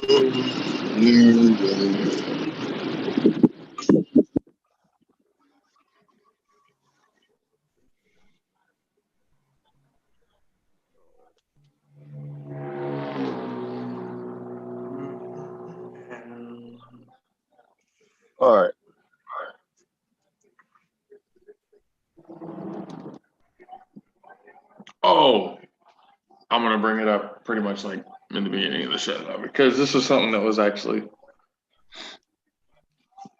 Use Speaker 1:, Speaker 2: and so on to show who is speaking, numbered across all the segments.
Speaker 1: All right.
Speaker 2: Oh, I'm going to bring it up pretty much like in the beginning of the show, though, because this is something that was actually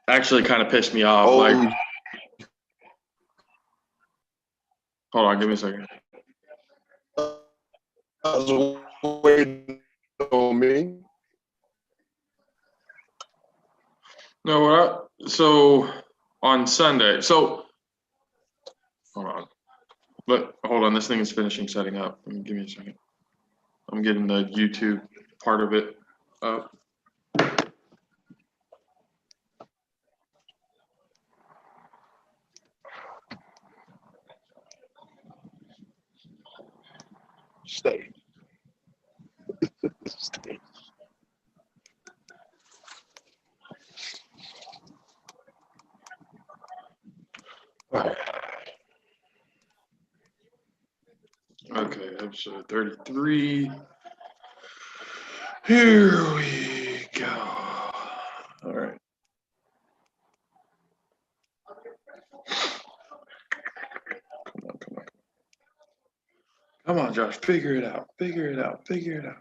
Speaker 2: kind of pissed me off.
Speaker 1: Oh.
Speaker 2: Like, hold on, give me a second.
Speaker 1: I was waiting on me.
Speaker 2: No, what? So on Sunday, hold on. But hold on, this thing is finishing setting up. Give me a second. I'm getting the YouTube part of it up.
Speaker 1: Stay. Stay. All right.
Speaker 2: Okay, episode 33. Here we go. All right. Come on, Josh. Figure it out. Figure it out. Figure it out.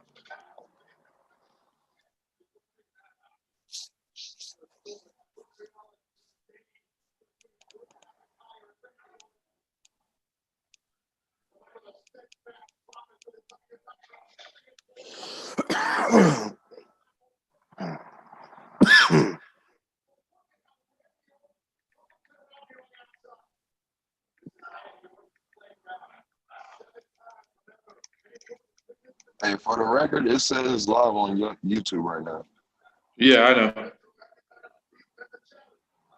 Speaker 1: Hey, for the record, it says live on YouTube right now.
Speaker 2: Yeah,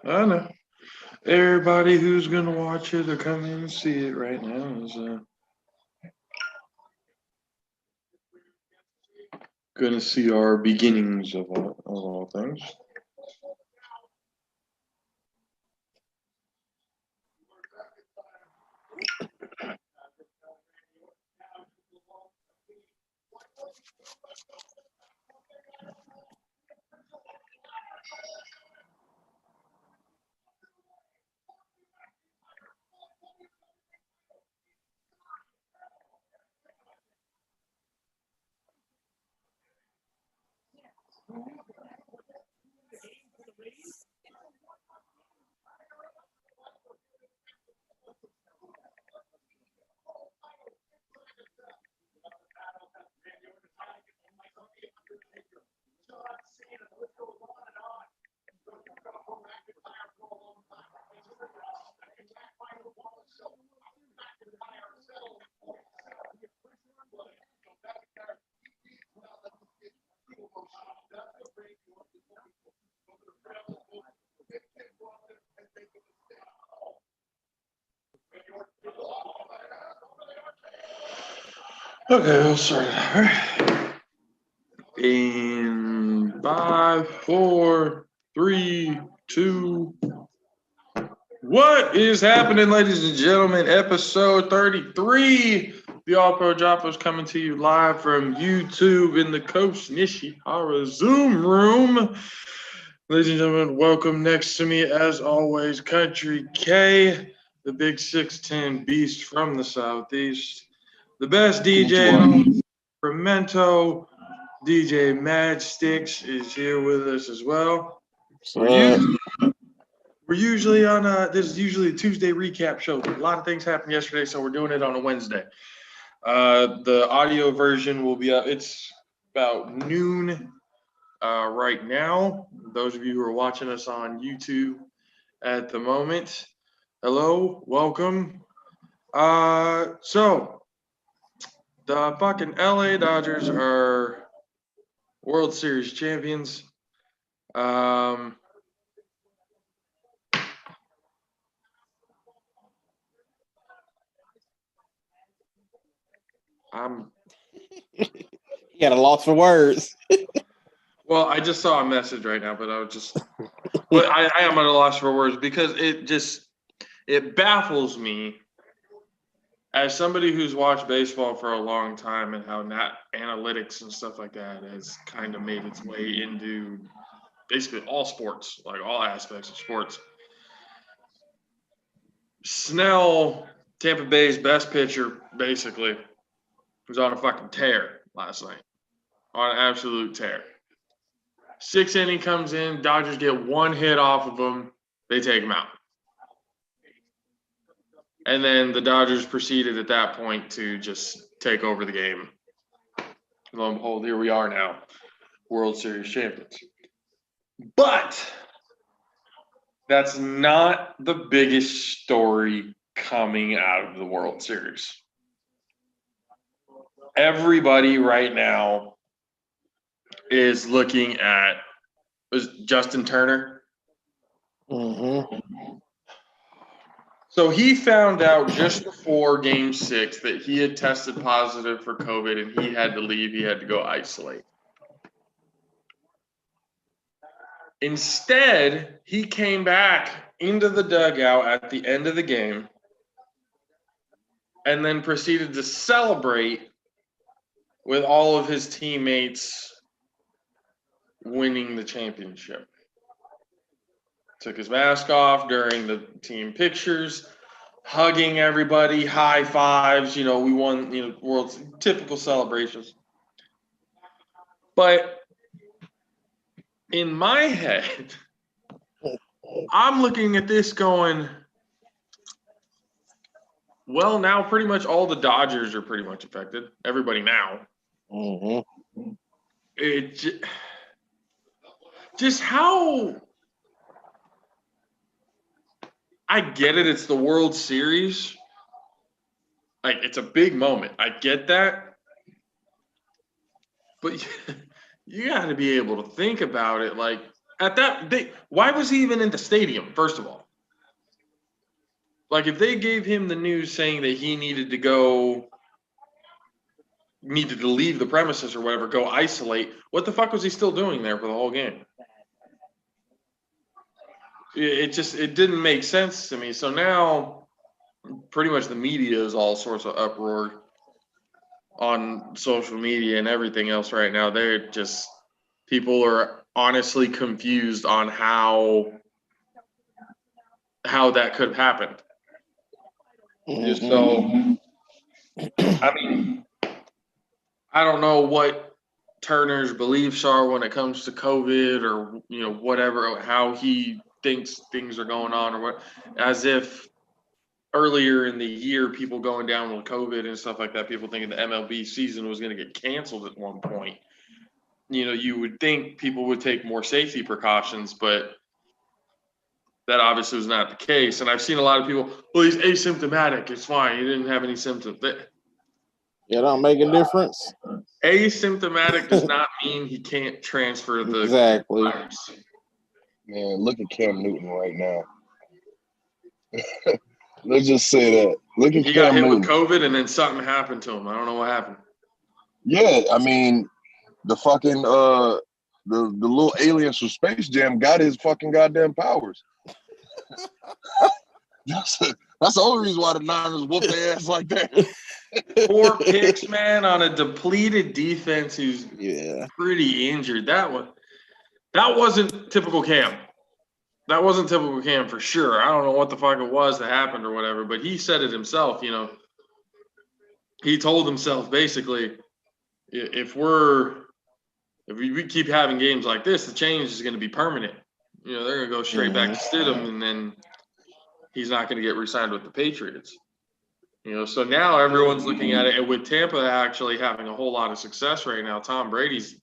Speaker 2: I know. Everybody who's gonna watch it or come in and see it right now is gonna see our beginnings of all things. Okay, we'll start it. All right. In 5, 4, 3, 2. What is happening, ladies and gentlemen? Episode 33. The All Pro JAFFOs coming to you live from YouTube in the Coach Nishihara Zoom room. Ladies and gentlemen, welcome. Next to me, as always, Country K, the big 6'10" beast from the Southeast. The best DJ in Sacramento, DJ Mad Sticks, is here with us as well. We're usually on this is usually a Tuesday recap show. A lot of things happened yesterday, so we're doing it on a Wednesday. The audio version will be up. It's about noon right now. Those of you who are watching us on YouTube at the moment, hello, welcome. So the fucking LA Dodgers are World Series champions. I'm
Speaker 3: You got a loss for words.
Speaker 2: Well, I just saw a message right now, but but I am at a loss for words because it baffles me as somebody who's watched baseball for a long time and how analytics and stuff like that has kind of made its way into basically all sports, like all aspects of sports. Snell, Tampa Bay's best pitcher, basically, was on a fucking tear last night. On an absolute tear. 6th inning comes in, Dodgers get one hit off of him, they take him out. And then the Dodgers proceeded at that point to just take over the game. Lo and behold, here we are now, World Series champions. But that's not the biggest story coming out of the World Series. Everybody right now is looking at Justin Turner.
Speaker 3: Mm-hmm.
Speaker 2: So he found out just before Game 6 that he had tested positive for COVID and he had to leave. He had to go isolate. Instead, he came back into the dugout at the end of the game and then proceeded to celebrate with all of his teammates winning the championship. Took his mask off during the team pictures, hugging everybody, high fives. We won, world's typical celebrations. But in my head, I'm looking at this going, well, now pretty much all the Dodgers are pretty much affected. Everybody now.
Speaker 3: Mm-hmm.
Speaker 2: It just how I get it. It's the World Series. Like, it's a big moment. I get that. But you got to be able to think about it. Like, why was he even in the stadium, first of all? Like, if they gave him the news saying that he needed to leave the premises or whatever, go isolate, what the fuck was he still doing there for the whole game? It didn't make sense to me. So now pretty much the media is all sorts of uproar on social media and everything else right now. People are honestly confused on how that could have happened.
Speaker 3: Mm-hmm.
Speaker 2: So, I mean, I don't know what Turner's beliefs are when it comes to COVID or, whatever, how he thinks things are going on, or what, as if earlier in the year, people going down with COVID and stuff like that, people thinking the MLB season was going to get canceled at one point. You would think people would take more safety precautions, but that obviously was not the case. And I've seen a lot of people, well, he's asymptomatic. It's fine. He didn't have any symptoms.
Speaker 3: It don't make a difference.
Speaker 2: Asymptomatic does not mean he can't transfer the
Speaker 3: Exactly.
Speaker 2: virus.
Speaker 1: Man, look at Cam Newton right now. Let's just say that. Look at
Speaker 2: He
Speaker 1: Cam
Speaker 2: got hit
Speaker 1: Newton.
Speaker 2: with COVID and then something happened to him. I don't know what happened.
Speaker 1: Yeah, I mean, the fucking the little aliens from Space Jam got his fucking goddamn powers. That's the only reason why the Niners whooped their ass like that.
Speaker 2: 4 picks, man, on a depleted defense who's pretty injured. That wasn't typical Cam. That wasn't typical Cam for sure. I don't know what the fuck it was that happened or whatever, but he said it himself, He told himself basically, if we keep having games like this, the change is going to be permanent. They're going to go straight back to Stidham, and then he's not going to get re-signed with the Patriots. So now everyone's looking at it, and with Tampa actually having a whole lot of success right now, Tom Brady's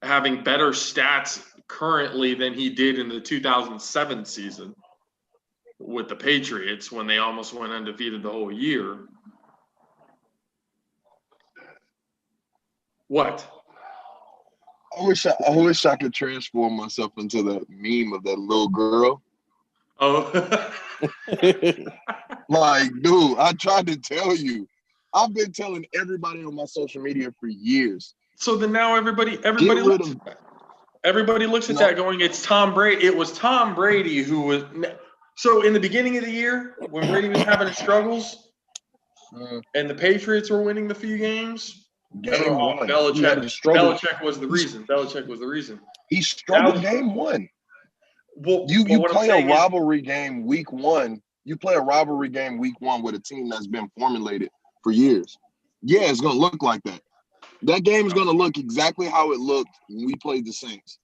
Speaker 2: having better stats currently than he did in the 2007 season with the Patriots when they almost went undefeated the whole year. What?
Speaker 1: I wish I could transform myself into that meme of that little girl.
Speaker 2: Oh.
Speaker 1: Like, dude, I tried to tell you. I've been telling everybody on my social media for years.
Speaker 2: So then now everybody
Speaker 1: Get rid
Speaker 2: looks
Speaker 1: of.
Speaker 2: at that. Everybody looks at
Speaker 1: No.
Speaker 2: that going, it's Tom Brady. It was Tom Brady who was. So in the beginning of the year, when Brady was having his struggles and the Patriots were winning the few games,
Speaker 1: Game one. He had a struggle.
Speaker 2: Belichick was the reason. Belichick was the reason.
Speaker 1: He struggled
Speaker 2: Now-
Speaker 1: game one.
Speaker 2: Well,
Speaker 1: You
Speaker 2: what I'm
Speaker 1: play a
Speaker 2: saying is-
Speaker 1: rivalry game week one. You play a rivalry game week one with a team that's been formulated for years. Yeah, it's gonna look like that. That game is gonna look exactly how it looked when we played the Saints.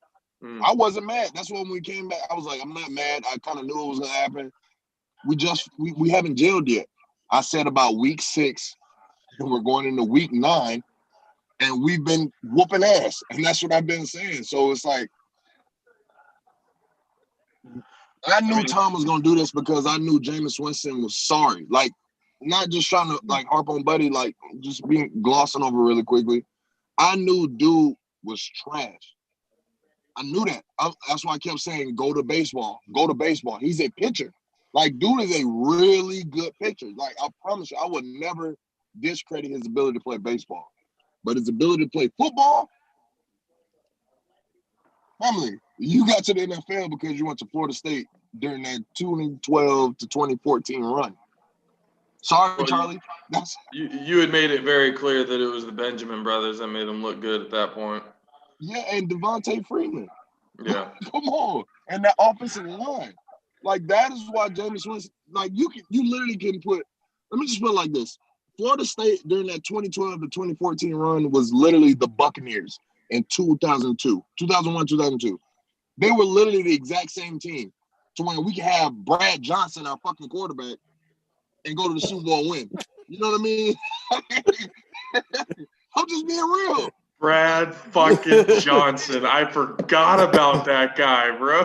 Speaker 1: I wasn't mad. That's when we came back. I was like, I'm not mad. I kind of knew it was gonna happen. We haven't jailed yet. I said about week 6, and we're going into week 9, and we've been whooping ass, and that's what I've been saying. So it's like, I knew Tom was gonna do this because I knew Jameis Winston was sorry. Like, not just trying to like harp on Buddy, like just being glossing over really quickly. I knew dude was trash. I knew that. That's why I kept saying, go to baseball. Go to baseball. He's a pitcher. Like, dude is a really good pitcher. Like, I promise you, I would never discredit his ability to play baseball. But his ability to play football, family, you got to the NFL because you went to Florida State during that 2012 to 2014 run. Sorry, Charlie.
Speaker 2: You had made it very clear that it was the Benjamin brothers that made them look good at that point.
Speaker 1: Yeah, and Devontae Freeman.
Speaker 2: Yeah.
Speaker 1: Come on. And that offensive line. Like, that is why Jameis Winston, like, you literally can put, let me just put it like this. Florida State during that 2012 to 2014 run was literally the Buccaneers in 2001, 2002. They were literally the exact same team to where we could have Brad Johnson, our fucking quarterback, and go to the Super Bowl and win. You know what I mean? I'm just being real.
Speaker 2: Brad fucking Johnson. I forgot about that guy, bro.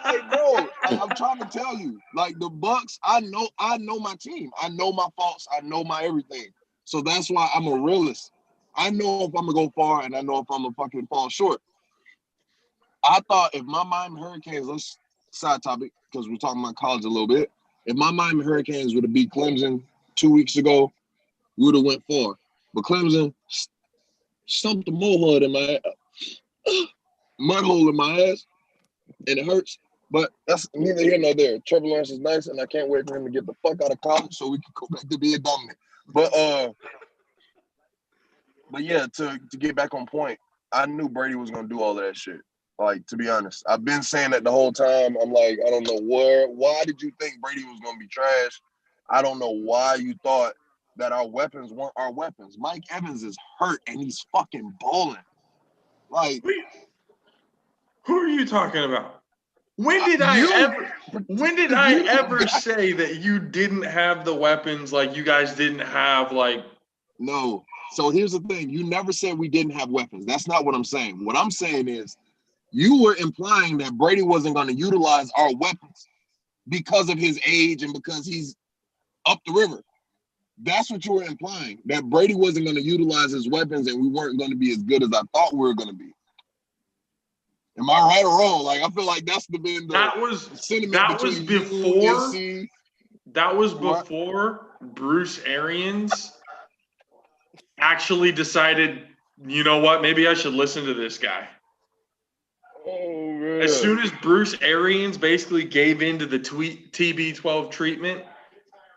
Speaker 1: Hey, bro, I'm trying to tell you, like, the Bucs, I know my team. I know my faults. I know my everything. So that's why I'm a realist. I know if I'm going to go far, and I know if I'm going to fucking fall short. I thought if my Miami Hurricanes, let's side topic, because we're talking about college a little bit. If my Miami Hurricanes would have beat Clemson 2 weeks ago, we would have went far. But Clemson stumped the mud hole in my ass, and it hurts. But that's neither here nor there. Trevor Lawrence is nice, and I can't wait for him to get the fuck out of college so we can go back to being dominant. But yeah, to get back on point, I knew Brady was gonna do all of that shit. Like, to be honest, I've been saying that the whole time. I'm like, I don't know why did you think Brady was gonna be trash? I don't know why you thought that our weapons weren't our weapons. Mike Evans is hurt and he's fucking balling. Like,
Speaker 2: who are you talking about? When did I ever say that you didn't have the weapons, like you guys didn't have, like?
Speaker 1: No. So here's the thing. You never said we didn't have weapons. That's not what I'm saying. What I'm saying is you were implying that Brady wasn't going to utilize our weapons because of his age and because he's up the river. That's what you were implying, that Brady wasn't going to utilize his weapons and we weren't going to be as good as I thought we were going to be. Am I right or wrong? Like, I feel like that's been the sentiment between you,
Speaker 2: that was before Bruce Arians actually decided, you know what, maybe I should listen to this guy.
Speaker 1: Oh, man.
Speaker 2: As soon as Bruce Arians basically gave in to the TB12 treatment,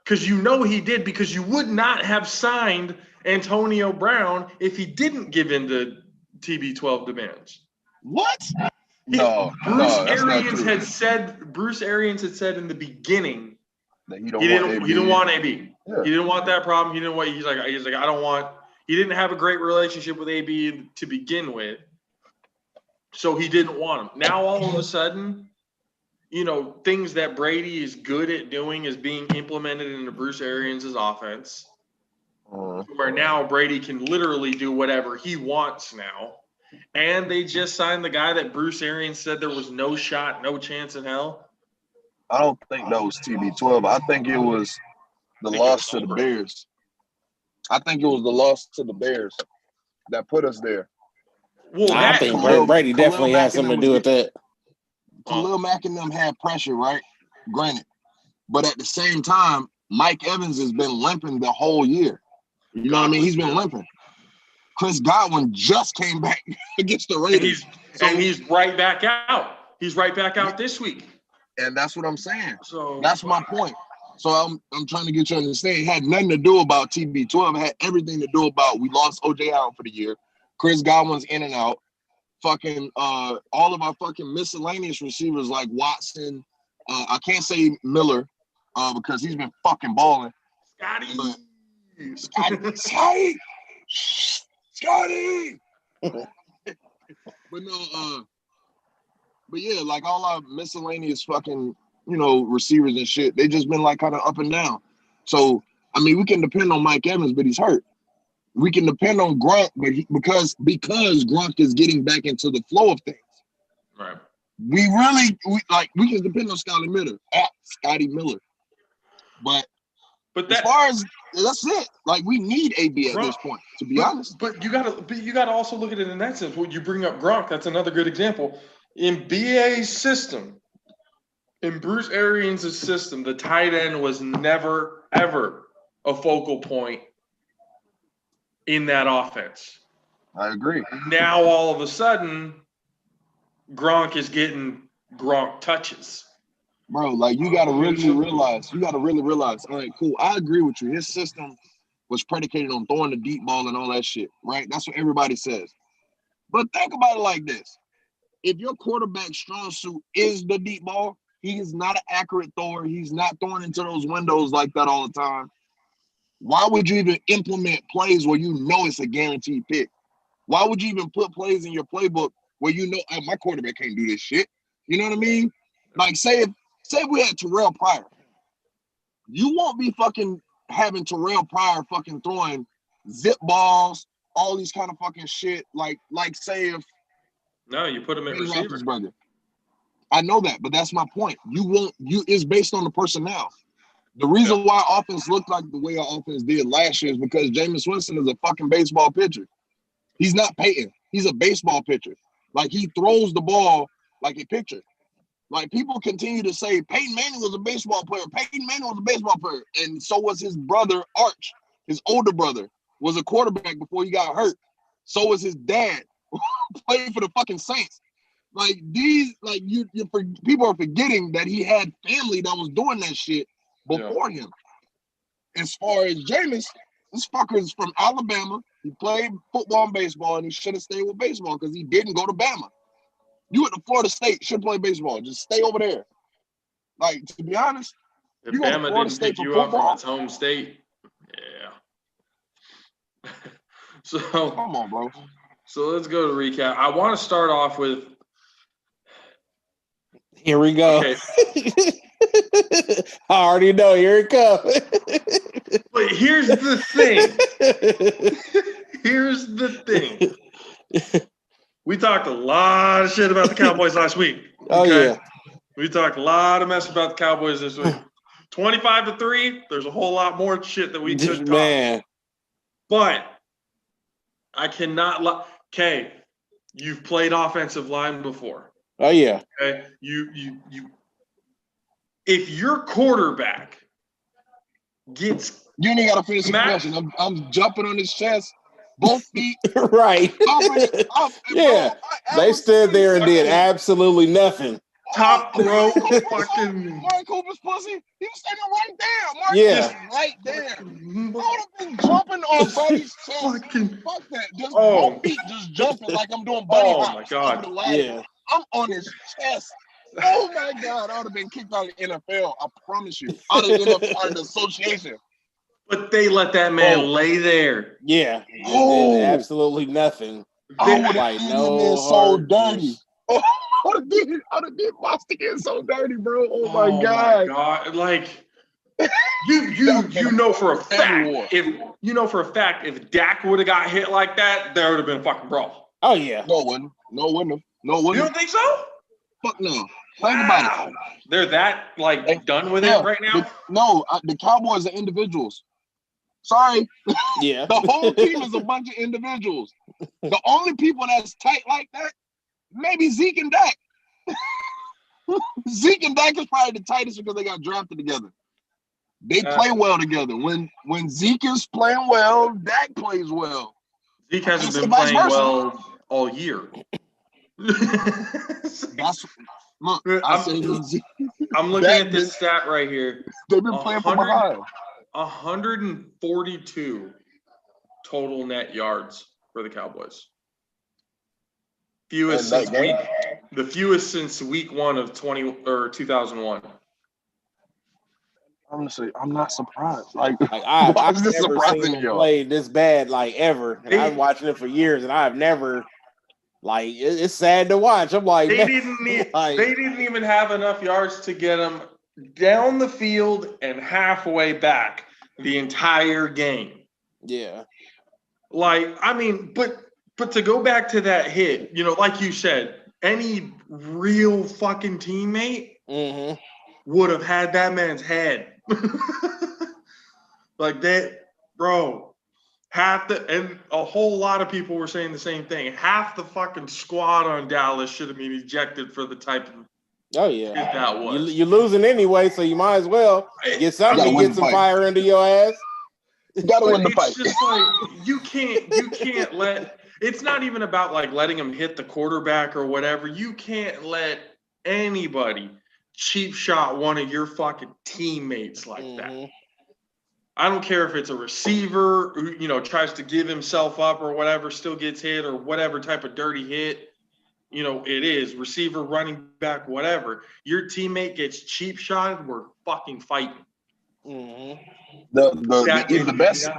Speaker 2: because you know he did, because you would not have signed Antonio Brown if he didn't give in to TB12 demands.
Speaker 1: What?
Speaker 2: Bruce Arians had said in the beginning
Speaker 1: that
Speaker 2: he didn't want AB.
Speaker 1: Yeah.
Speaker 2: He didn't want that problem. He's like I don't want. He didn't have a great relationship with AB to begin with, so he didn't want him. Now all of a sudden, you know, things that Brady is good at doing is being implemented into Bruce Arians' offense, where now Brady can literally do whatever he wants now. And they just signed the guy that Bruce Arians said there was no shot, no chance in hell.
Speaker 1: I don't think that was TB12. I think it was the loss to the Bears. I think it was the loss to the Bears that put us there.
Speaker 3: Well, I think Brady definitely had something to do with that.
Speaker 1: Khalil Mack and them had pressure, right? Granted. But at the same time, Mike Evans has been limping the whole year. You know what I mean? He's been limping. Chris Godwin just came back against the Raiders.
Speaker 2: And he's right back out. He's right back out this week.
Speaker 1: And that's what I'm saying.
Speaker 2: So
Speaker 1: that's my point. So I'm trying to get you to understand. It had nothing to do about TB12. It had everything to do about we lost O.J. Allen for the year. Chris Godwin's in and out. Fucking all of our fucking miscellaneous receivers like Watson. I can't say Miller because he's been fucking balling. Scotty. But no, but yeah, like all our miscellaneous fucking, receivers and shit, they just been like kind of up and down. So, I mean, we can depend on Mike Evans, but he's hurt. We can depend on Gronk, but because Gronk is getting back into the flow of things.
Speaker 2: Right.
Speaker 1: We can depend on Scotty Miller. But as far as that's it. Like we need AB at this point, to be honest.
Speaker 2: But you gotta also look at it in that sense. When you bring up Gronk, that's another good example. In BA's system, in Bruce Arians' system, the tight end was never, ever a focal point in that offense.
Speaker 1: I agree.
Speaker 2: Now, all of a sudden, Gronk is getting Gronk touches.
Speaker 1: Bro, like you gotta really realize, all right, cool. I agree with you. His system was predicated on throwing the deep ball and all that shit, right? That's what everybody says. But think about it like this. If your quarterback's strong suit is the deep ball, he is not an accurate thrower. He's not throwing into those windows like that all the time. Why would you even implement plays where you know it's a guaranteed pick? Why would you even put plays in your playbook where you know, my quarterback can't do this shit? You know what I mean? Like, say we had Terrell Pryor. You won't be fucking having Terrell Pryor fucking throwing zip balls, all these kind of fucking shit. Like say if
Speaker 2: no, you put him at receiver.
Speaker 1: Brother. I know that, but that's my point. It's based on the personnel. The reason why offense looked like the way our offense did last year is because Jameis Winston is a fucking baseball pitcher. He's not Peyton. He's a baseball pitcher. Like, he throws the ball like a pitcher. Like, people continue to say Peyton Manning was a baseball player. Peyton Manning was a baseball player. And so was his brother, Arch. His older brother was a quarterback before he got hurt. So was his dad, playing for the fucking Saints. Like, people are forgetting that he had family that was doing that shit before him. As far as Jameis, this fucker is from Alabama. He played football and baseball, and he should have stayed with baseball because he didn't go to Bama. You at the Florida State should play baseball. Just stay over there. Like, to be honest,
Speaker 2: if Bama didn't pick you up from its home state, yeah. So
Speaker 1: come on, bro.
Speaker 2: So let's go to recap. I want to start off with.
Speaker 3: Here we go.
Speaker 2: Okay.
Speaker 3: I already know. Here it comes.
Speaker 2: But here's the thing. We talked a lot of shit about the Cowboys last week. Okay?
Speaker 3: Oh, yeah.
Speaker 2: We talked a lot of mess about the Cowboys this week. 25-3, there's a whole lot more shit that we could talk.
Speaker 3: Man.
Speaker 2: But I cannot okay, you've played offensive line before.
Speaker 3: Oh, yeah.
Speaker 2: Okay. You if your quarterback gets
Speaker 1: you ain't gotta finish the question. I'm jumping on his chest. Both feet.
Speaker 3: Right. Yeah. They stood there and did absolutely nothing.
Speaker 2: Top row fucking
Speaker 1: Mark Cooper's pussy. He was standing right there. Mark
Speaker 3: Yeah.
Speaker 1: right there. I would have been jumping on Buddy's chest. Fuck that. Just both feet just jumping like I'm doing bunny hops.
Speaker 2: Oh my God.
Speaker 3: Yeah.
Speaker 1: I'm on his chest. Oh my God. I would have been kicked out of the NFL. I promise you. Out of the association.
Speaker 2: But they let that man lay there.
Speaker 3: Yeah. Did absolutely nothing.
Speaker 1: I would have been so dirty. Oh, I would have did my skin so dirty, bro. Oh my God.
Speaker 2: My God. Like you know for a fact if Dak would have got hit like that, there would have been a fucking brawl.
Speaker 3: Oh yeah.
Speaker 1: No, wouldn't.
Speaker 2: You don't think so?
Speaker 1: Fuck no. Think about it.
Speaker 2: They're that done with it right now?
Speaker 1: The Cowboys are individuals. Sorry.
Speaker 3: Yeah.
Speaker 1: The whole team is a bunch of individuals. The only people that's tight like that, maybe Zeke and Dak. Zeke and Dak is probably the tightest because they got drafted together. They play well together. When Zeke is playing well, Dak plays well.
Speaker 2: Zeke hasn't been playing well all year. I'm looking at this stat right here.
Speaker 1: They've been playing from behind.
Speaker 2: 142 total net yards for the Cowboys. Fewest since week 1 of 2001.
Speaker 1: Honestly, I'm not surprised. I've
Speaker 3: never seen them play this bad ever. And I've been watching it for years, and I've never it's sad to watch. I'm like,
Speaker 2: they didn't even have enough yards to get them down the field and halfway back the entire game.
Speaker 3: Yeah.
Speaker 2: But to go back to that hit, like you said, any real fucking teammate would have had that man's head. Like that, bro. And a whole lot of people were saying the same thing. Half the fucking squad on Dallas should have been ejected for the type of
Speaker 3: hit
Speaker 2: that was.
Speaker 3: You're losing anyway, so you might as well get something, get some fire under your ass.
Speaker 1: You gotta win the fight.
Speaker 2: It's just you can't let. It's not even about letting him hit the quarterback or whatever. You can't let anybody cheap shot one of your fucking teammates like that. I don't care if it's a receiver who, tries to give himself up or whatever, still gets hit or whatever type of dirty hit, it is. Receiver, running back, whatever. Your teammate gets cheap shotted, we're fucking fighting.
Speaker 1: The best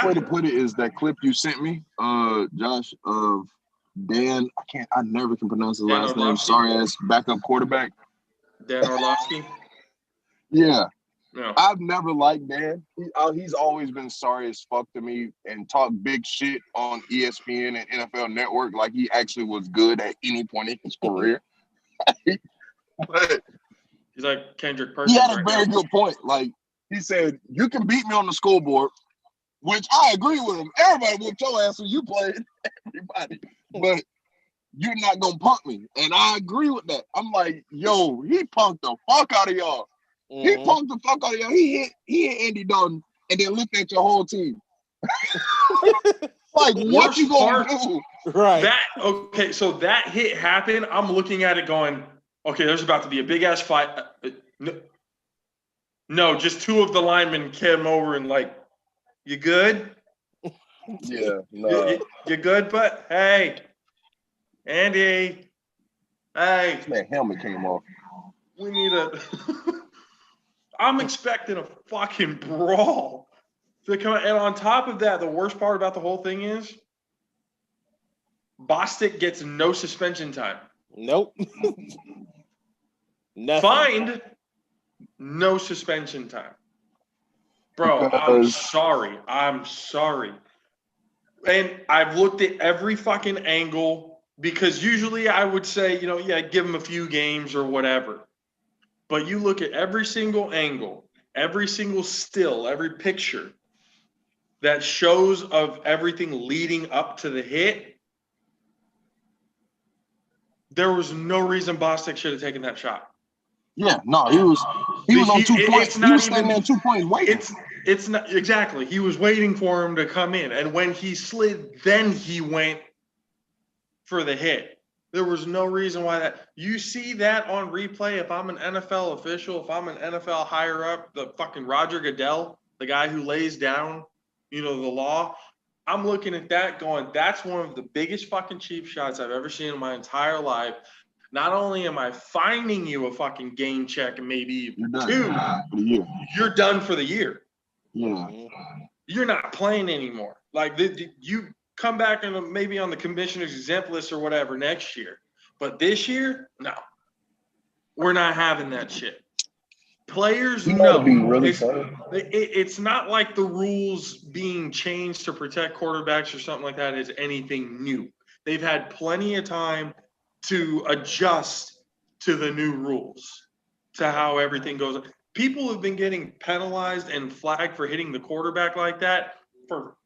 Speaker 1: way to put it is that clip you sent me, Josh, of Dan. I never can pronounce his last name. Sorry ass backup quarterback.
Speaker 2: Dan Orlovsky.
Speaker 1: Yeah. I've never liked Dan. He's always been sorry as fuck to me and talk big shit on ESPN and NFL Network like he actually was good at any point in his career. But
Speaker 2: he's like Kendrick Perkins.
Speaker 1: He had a very good point. He said, you can beat me on the scoreboard, which I agree with him. Everybody whooped your ass when you played. Everybody. But you're not going to punk me. And I agree with that. I'm like, yo, he punked the fuck out of y'all. He punked the fuck out of y'all. He hit Andy Dalton and then looked at your whole team. What you gonna do?
Speaker 3: Right.
Speaker 2: So that hit happened. I'm looking at it going, okay, there's about to be a big ass fight. No, just two of the linemen came over and you good?
Speaker 1: Yeah, no.
Speaker 2: You good, but hey, Andy, hey.
Speaker 1: That helmet came off.
Speaker 2: We need I'm expecting a fucking brawl to come. And on top of that, the worst part about the whole thing is Bostic gets no suspension time.
Speaker 3: Nope. Nothing.
Speaker 2: Fined, no suspension time. Bro, I'm sorry. And I've looked at every fucking angle because usually I would say, give him a few games or whatever. But you look at every single angle, every single still, every picture that shows of everything leading up to the hit, there was no reason Bostic should have taken that shot.
Speaker 1: Yeah, no, he was on 2 points. He was standing there 2 points waiting.
Speaker 2: It's not exactly. He was waiting for him to come in, and when he slid, then he went for the hit. There was no reason why that. You see that on replay. If I'm an NFL official, if I'm an NFL higher up, the fucking Roger Goodell, the guy who lays down, the law, I'm looking at that going, that's one of the biggest fucking cheap shots I've ever seen in my entire life. Not only am I finding you a fucking game check and maybe two, you're done for the year.
Speaker 1: Yeah.
Speaker 2: You're not playing anymore. You come back and maybe on the commissioner's exempt list or whatever next year. But this year, no. We're not having that shit. Players know. It's not like the rules being changed to protect quarterbacks or something like that is anything new. They've had plenty of time to adjust to the new rules, to how everything goes. People have been getting penalized and flagged for hitting the quarterback like that for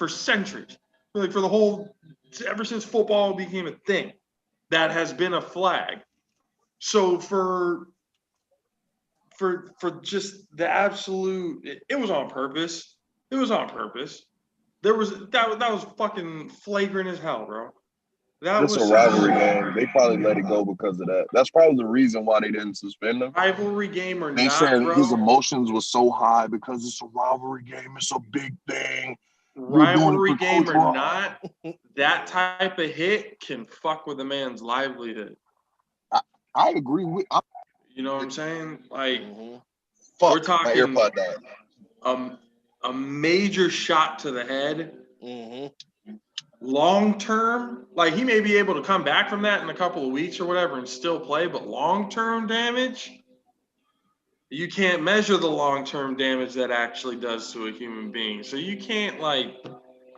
Speaker 2: centuries. For the whole, ever since football became a thing, that has been a flag. So for just the absolute, it was on purpose. It was on purpose. that was fucking flagrant as hell, bro. That
Speaker 1: It's
Speaker 2: was
Speaker 1: a rivalry game. They probably let it go because of that. That's probably the reason why they didn't suspend him.
Speaker 2: Rivalry game or
Speaker 1: they
Speaker 2: not,
Speaker 1: said
Speaker 2: bro.
Speaker 1: his emotions were so high because it's a rivalry game. It's a big thing.
Speaker 2: Rivalry game or not, that type of hit can fuck with a man's livelihood.
Speaker 1: I agree with.
Speaker 2: You know what I'm saying? Like,
Speaker 1: fuck,
Speaker 2: we're talking
Speaker 1: my AirPod died.
Speaker 2: A major shot to the head. Long term, like he may be able to come back from that in a couple of weeks or whatever and still play, but long term damage, you can't measure the long term damage that actually does to a human being. So you can't, like,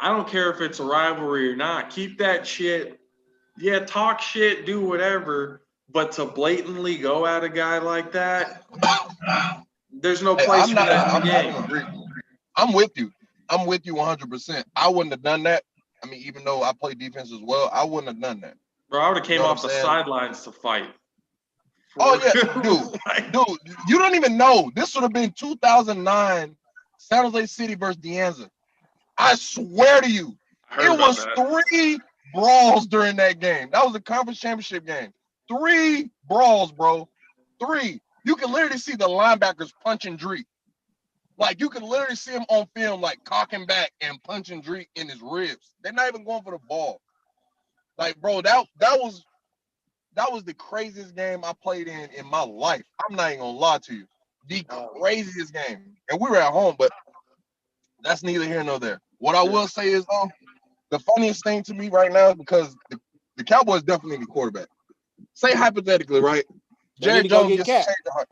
Speaker 2: I don't care if it's a rivalry or not, keep that shit. Yeah, talk shit, do whatever, but to blatantly go at a guy like that, there's no place for that in the game.
Speaker 1: I'm with you. I'm with you 100%. I wouldn't have done that. I mean, even though I play defense as well, I wouldn't have done that.
Speaker 2: Bro, I would have came off the sidelines to fight.
Speaker 1: Oh, yeah, dude, you don't even know. This would have been 2009 San Jose City versus De Anza. I swear to you, it was 3 brawls during that game. That was a conference championship game. 3 brawls, bro. 3. You can literally see the linebackers punching Drake. Like, you can literally see him on film, like, cocking back and punching Drake in his ribs. They're not even going for the ball. Like, bro, that was the craziest game I played in my life. I'm not even gonna lie to you. The craziest game. And we were at home, but that's neither here nor there. What I will say is, the funniest thing to me right now, because the Cowboys definitely need a quarterback. Say hypothetically, right? Jerry Jones gets changed the heart.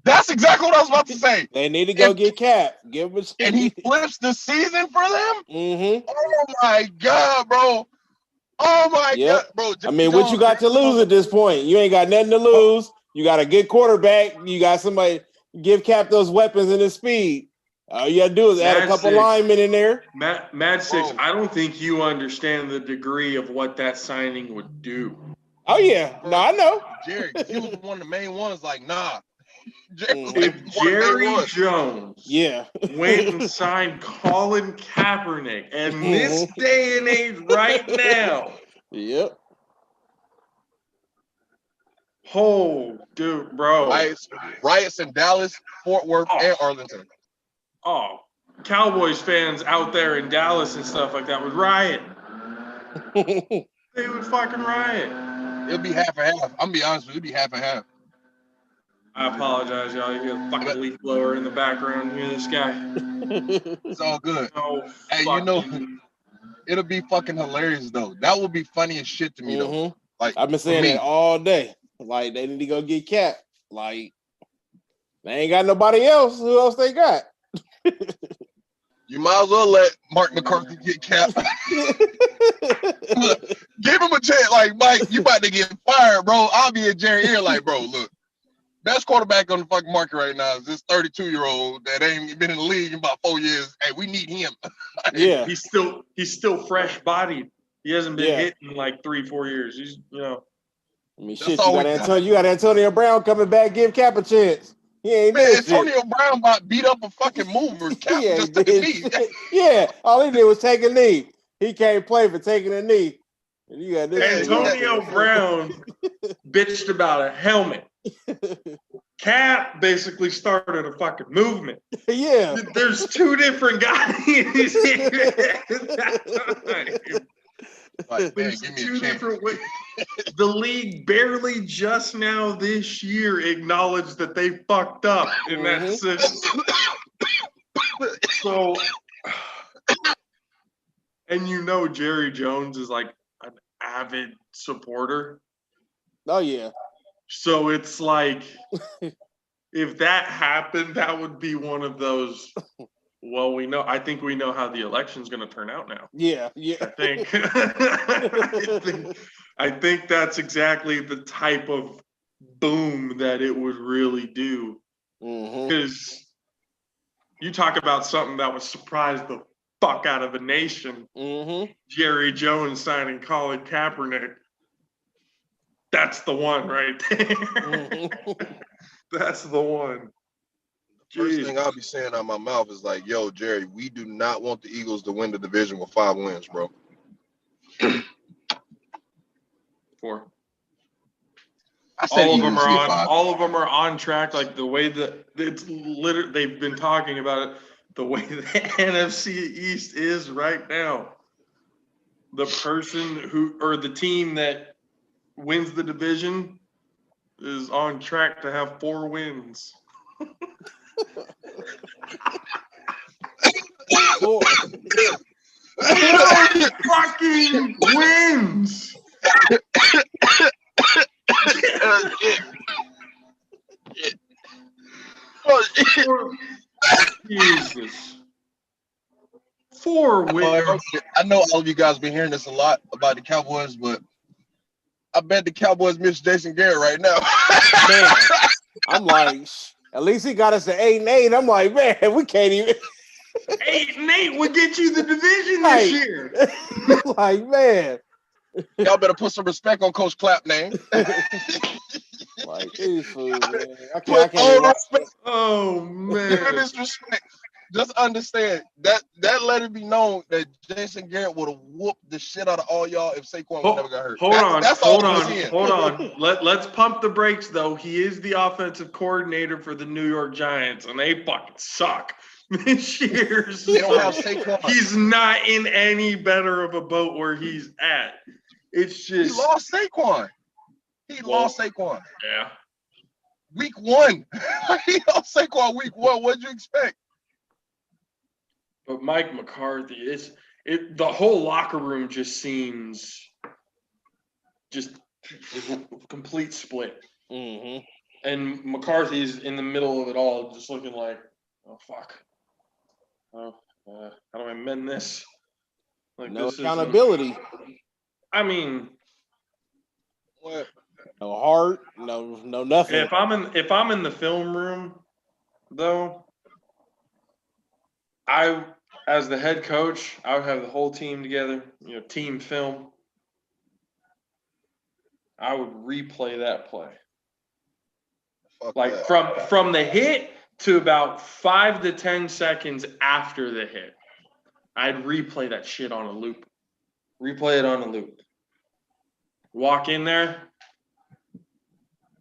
Speaker 1: That's exactly what I was about to say.
Speaker 3: They need to go get Cap. Give him
Speaker 1: and he flips the season for them? Oh my God, bro. Oh my God, bro.
Speaker 3: I mean, what you got to lose at this point? You ain't got nothing to lose. You got a good quarterback. You got somebody give Cap those weapons and his speed. All you gotta do is add a couple linemen in there.
Speaker 2: Mad Six, I don't think you understand the degree of what that signing would do.
Speaker 3: Oh yeah, no, I know.
Speaker 1: Jerry, he was one of the main ones. Like, nah.
Speaker 2: If Jerry Jones went and signed Colin Kaepernick, and this day and age right now, oh, dude, bro.
Speaker 1: Riots in Dallas, Fort Worth, and Arlington.
Speaker 2: Oh, Cowboys fans out there in Dallas and stuff like that would riot. They would fucking riot.
Speaker 1: It'll be half and half. I'm gonna be honest with you, it'll be half and half.
Speaker 2: I apologize, y'all. You hear a fucking leaf blower in the background. You hear this guy?
Speaker 1: It's all good.
Speaker 2: Oh,
Speaker 1: hey, you know, it'll be fucking hilarious though. That would be funny as shit to me though. Like,
Speaker 3: I've been saying that all day. Like, they need to go get Cap. Like, they ain't got nobody else. Who else they got?
Speaker 1: You might as well let Mark McCarthy get Cap. Look, give him a chance. Like, Mike, you about to get fired, bro. I'll be at Jerry here like, bro, look. Best quarterback on the fucking market right now is this 32-year-old that ain't been in the league in about 4 years. Hey, we need him.
Speaker 2: He's still fresh bodied. He hasn't been hit in like 3-4 years. He's, you know.
Speaker 3: I mean, shit, you got Antonio Brown coming back, give Cap a chance. He ain't
Speaker 1: Antonio Brown about beat up a fucking mover. Cap just took a knee.
Speaker 3: Yeah, all he did was take a knee. He can't play for taking a knee. And you got this
Speaker 2: Antonio Brown bitched about a helmet. Cap basically started a fucking movement.
Speaker 3: Yeah.
Speaker 2: There's 2 different guys here.
Speaker 1: Like,
Speaker 2: there's 2 different ways. The league barely just now this year acknowledged that they fucked up in that system. So, and you know Jerry Jones is like an avid supporter.
Speaker 3: Oh, yeah.
Speaker 2: So it's like, if that happened, that would be one of those, well, I think we know how the election's going to turn out now.
Speaker 3: Yeah.
Speaker 2: I think that's exactly the type of boom that it would really do. Because you talk about something that would surprise the fuck out of a nation. Jerry Jones signing Colin Kaepernick. That's the one right there. That's the one.
Speaker 1: First thing I'll be saying out my mouth is like, yo, Jerry, we do not want the Eagles to win the division with 5 wins, bro.
Speaker 2: 4.
Speaker 1: I said
Speaker 2: all of them are on track. Like the way that it's literally they've been talking about it. The way the NFC East is right now, the the team that wins the division is on track to have 4 wins.
Speaker 3: 4
Speaker 2: fucking wins. Jesus. 4 wins.
Speaker 1: I know all of you guys been hearing this a lot about the Cowboys, but I bet the Cowboys miss Jason Garrett right now.
Speaker 3: Man, I'm like, at least he got us to 8-8. I'm like, man, we can't even.
Speaker 2: 8-8 would get you the division this year.
Speaker 3: Like, man.
Speaker 1: Y'all better put some respect on Coach Clapp name.
Speaker 3: Like, these fools, man. I
Speaker 1: can't respect.
Speaker 2: Oh, man.
Speaker 1: Disrespect. Just understand that let it be known that Jason Garrett would have whooped the shit out of all y'all if Saquon would never got hurt. Hold
Speaker 2: on. Let's pump the brakes, though. He is the offensive coordinator for the New York Giants, and they fucking suck this year.
Speaker 1: They don't have Saquon.
Speaker 2: He's not in any better of a boat where he's at. It's just
Speaker 1: he lost Saquon. Lost Saquon.
Speaker 2: Yeah.
Speaker 1: Week 1. He lost Saquon week 1. What'd you expect?
Speaker 2: But Mike McCarthy, the whole locker room just seems just a complete split.
Speaker 3: Mm-hmm.
Speaker 2: And McCarthy's in the middle of it all, just looking like, oh, fuck. Oh, how do I mend this? Like,
Speaker 3: no accountability.
Speaker 2: I mean,
Speaker 1: what?
Speaker 3: No heart, no nothing.
Speaker 2: If I'm in the film room, though, as the head coach, I would have the whole team together, team film. I would replay that play. From the hit to about 5 to 10 seconds after the hit. I'd replay that shit on a loop. Replay it on a loop. Walk in there.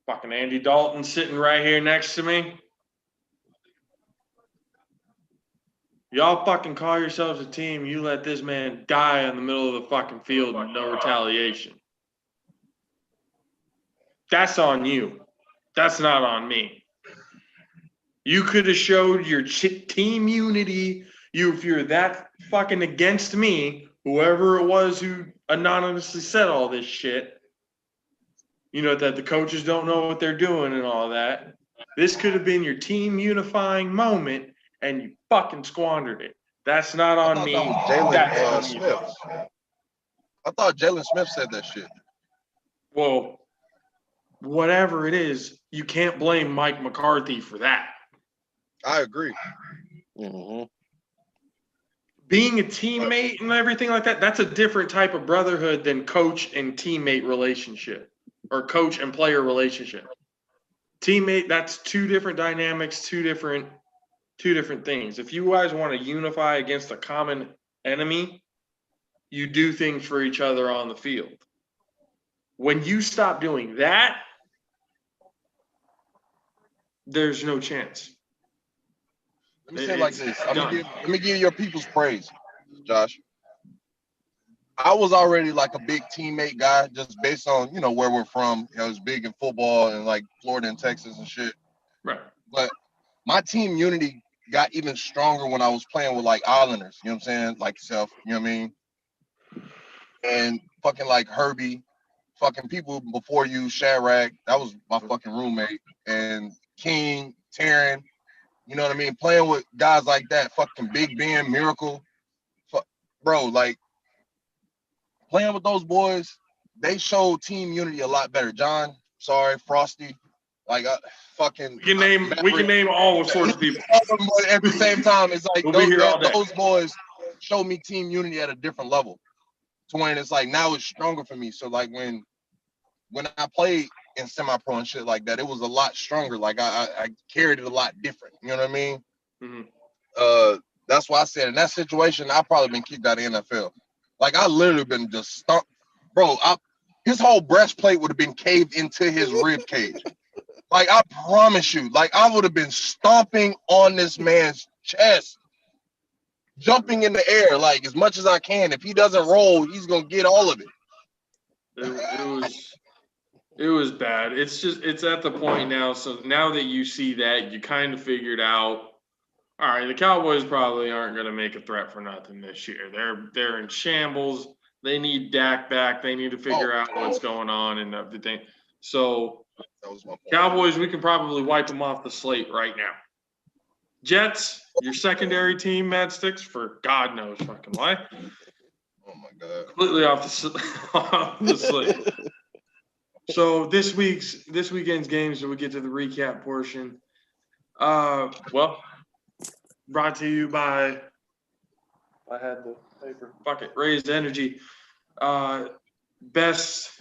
Speaker 2: Fucking Andy Dalton sitting right here next to me. Y'all fucking call yourselves a team. You let this man die in the middle of the fucking field with no retaliation. That's on you. That's not on me. You could have showed your team unity. If you're that fucking against me, whoever it was who anonymously said all this shit, that the coaches don't know what they're doing and all that. This could have been your team unifying moment, and you fucking squandered it. That's not on me. That's on
Speaker 1: Smith.
Speaker 2: You.
Speaker 1: I thought Jalen Smith said that shit.
Speaker 2: Well, whatever it is, you can't blame Mike McCarthy for that.
Speaker 1: I agree.
Speaker 3: Mm-hmm.
Speaker 2: Being a teammate and everything like that, that's a different type of brotherhood than coach and teammate relationship or coach and player relationship. Teammate, that's 2 different dynamics, two different things. If you guys want to unify against a common enemy, you do things for each other on the field. When you stop doing that, there's no chance.
Speaker 1: Let me say it like this. Let me give your people's praise, Josh. I was already like a big teammate guy just based on, where we're from. I was big in football and like Florida and Texas and shit.
Speaker 2: Right.
Speaker 1: But my team unity got even stronger when I was playing with like Islanders, you know what I'm saying? Like yourself, you know what I mean? And fucking like Herbie, fucking people before you, Shadrack, that was my fucking roommate. And King, Taryn, you know what I mean? Playing with guys like that, fucking Big Ben, Miracle. Bro, like, playing with those boys, they showed team unity a lot better. John, sorry, Frosty, like fucking.
Speaker 2: We can name all sorts of people.
Speaker 1: At the same time, it's like those boys showed me team unity at a different level. To when it's like now it's stronger for me. So like when I played in semi-pro and shit like that, it was a lot stronger. Like I carried it a lot different. You know what I mean?
Speaker 2: Mm-hmm.
Speaker 1: That's why I said in that situation, I've probably been kicked out of the NFL. Like I literally been just stumped, bro. His whole breastplate would have been caved into his rib cage. Like I promise you, like I would have been stomping on this man's chest, jumping in the air like as much as I can. If he doesn't roll, he's gonna get all of it.
Speaker 2: It was bad. It's at the point now. So now that you see that, you kind of figured out. All right, the Cowboys probably aren't going to make a threat for nothing this year. They're in shambles. They need Dak back. They need to figure out what's going on and everything. So Cowboys, we can probably wipe them off the slate right now. Jets, your secondary team, Mad Sticks, for God knows fucking why.
Speaker 1: Oh my God.
Speaker 2: Completely off the slate. So this weekend's games, so we get to the recap portion. Well, brought to you by, I had the paper. Fuck it, Raised Energy. Best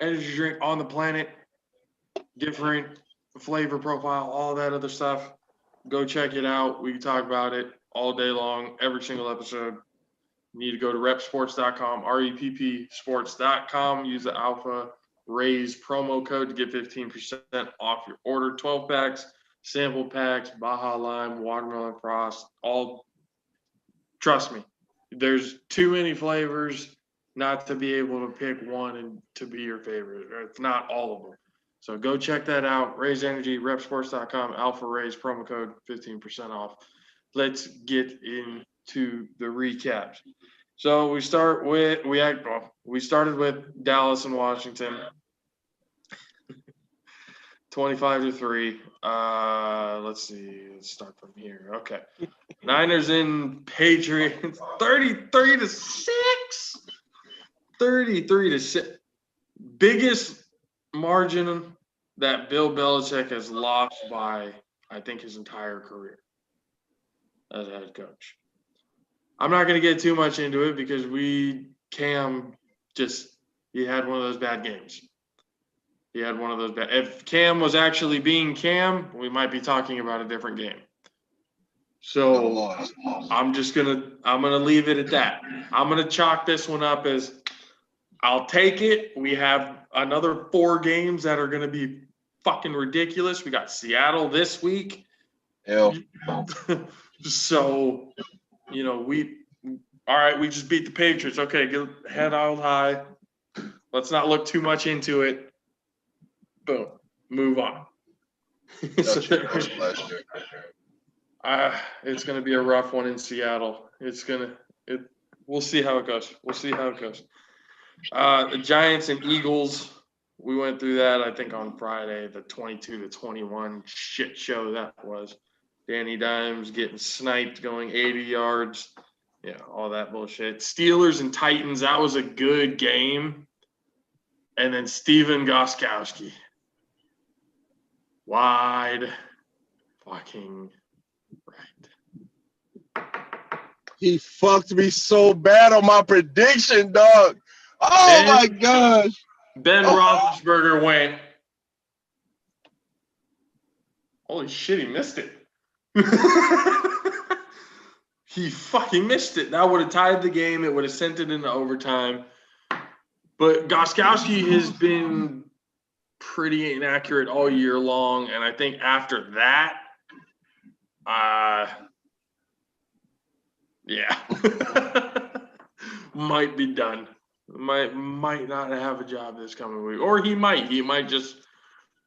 Speaker 2: energy drink on the planet. Different flavor profile, all that other stuff. Go check it out. We can talk about it all day long, every single episode. You need to go to repsports.com, REPP sports.com. Use the Alpha Raise promo code to get 15% off your order. 12 packs, sample packs, Baja Lime, Watermelon Frost, all. Trust me, there's too many flavors not to be able to pick one and to be your favorite. It's not all of them. So go check that out. Raise Energy, repsports.com, Alpha Raise promo code, 15% off. Let's get into the recaps. So we started with Dallas and Washington. 25-3. Let's see. Let's start from here. Okay. Niners and Patriots. 33-6. 33-6. Biggest margin that Bill Belichick has lost by, I think, his entire career as a head coach. I'm not going to get too much into it because Cam he had one of those bad games. He had one of those bad. If Cam was actually being Cam, we might be talking about a different game. So I'm gonna leave it at that. I'm gonna chalk this one up as I'll take it. We have another 4 games that are gonna be fucking ridiculous. We got Seattle this week.
Speaker 1: Yeah.
Speaker 2: So, all right, we just beat the Patriots. Okay, get head out high. Let's not look too much into it. Boom. Move on. It's going to be a rough one in Seattle. We'll see how it goes. The Giants and Eagles, we went through that, I think, on Friday, the 22-21 shit show that was. Danny Dimes getting sniped, going 80 yards. Yeah, all that bullshit. Steelers and Titans, that was a good game. And then Steven Gostkowski. Wide fucking right.
Speaker 1: He fucked me so bad on my prediction, dog. Oh my gosh.
Speaker 2: Ben Roethlisberger went. Holy shit, he missed it. He fucking missed it. That would have tied the game. It would have sent it into overtime. But Gostkowski has been pretty inaccurate all year long. And I think after that, yeah, might be done. Might not have a job this coming week. Or he might just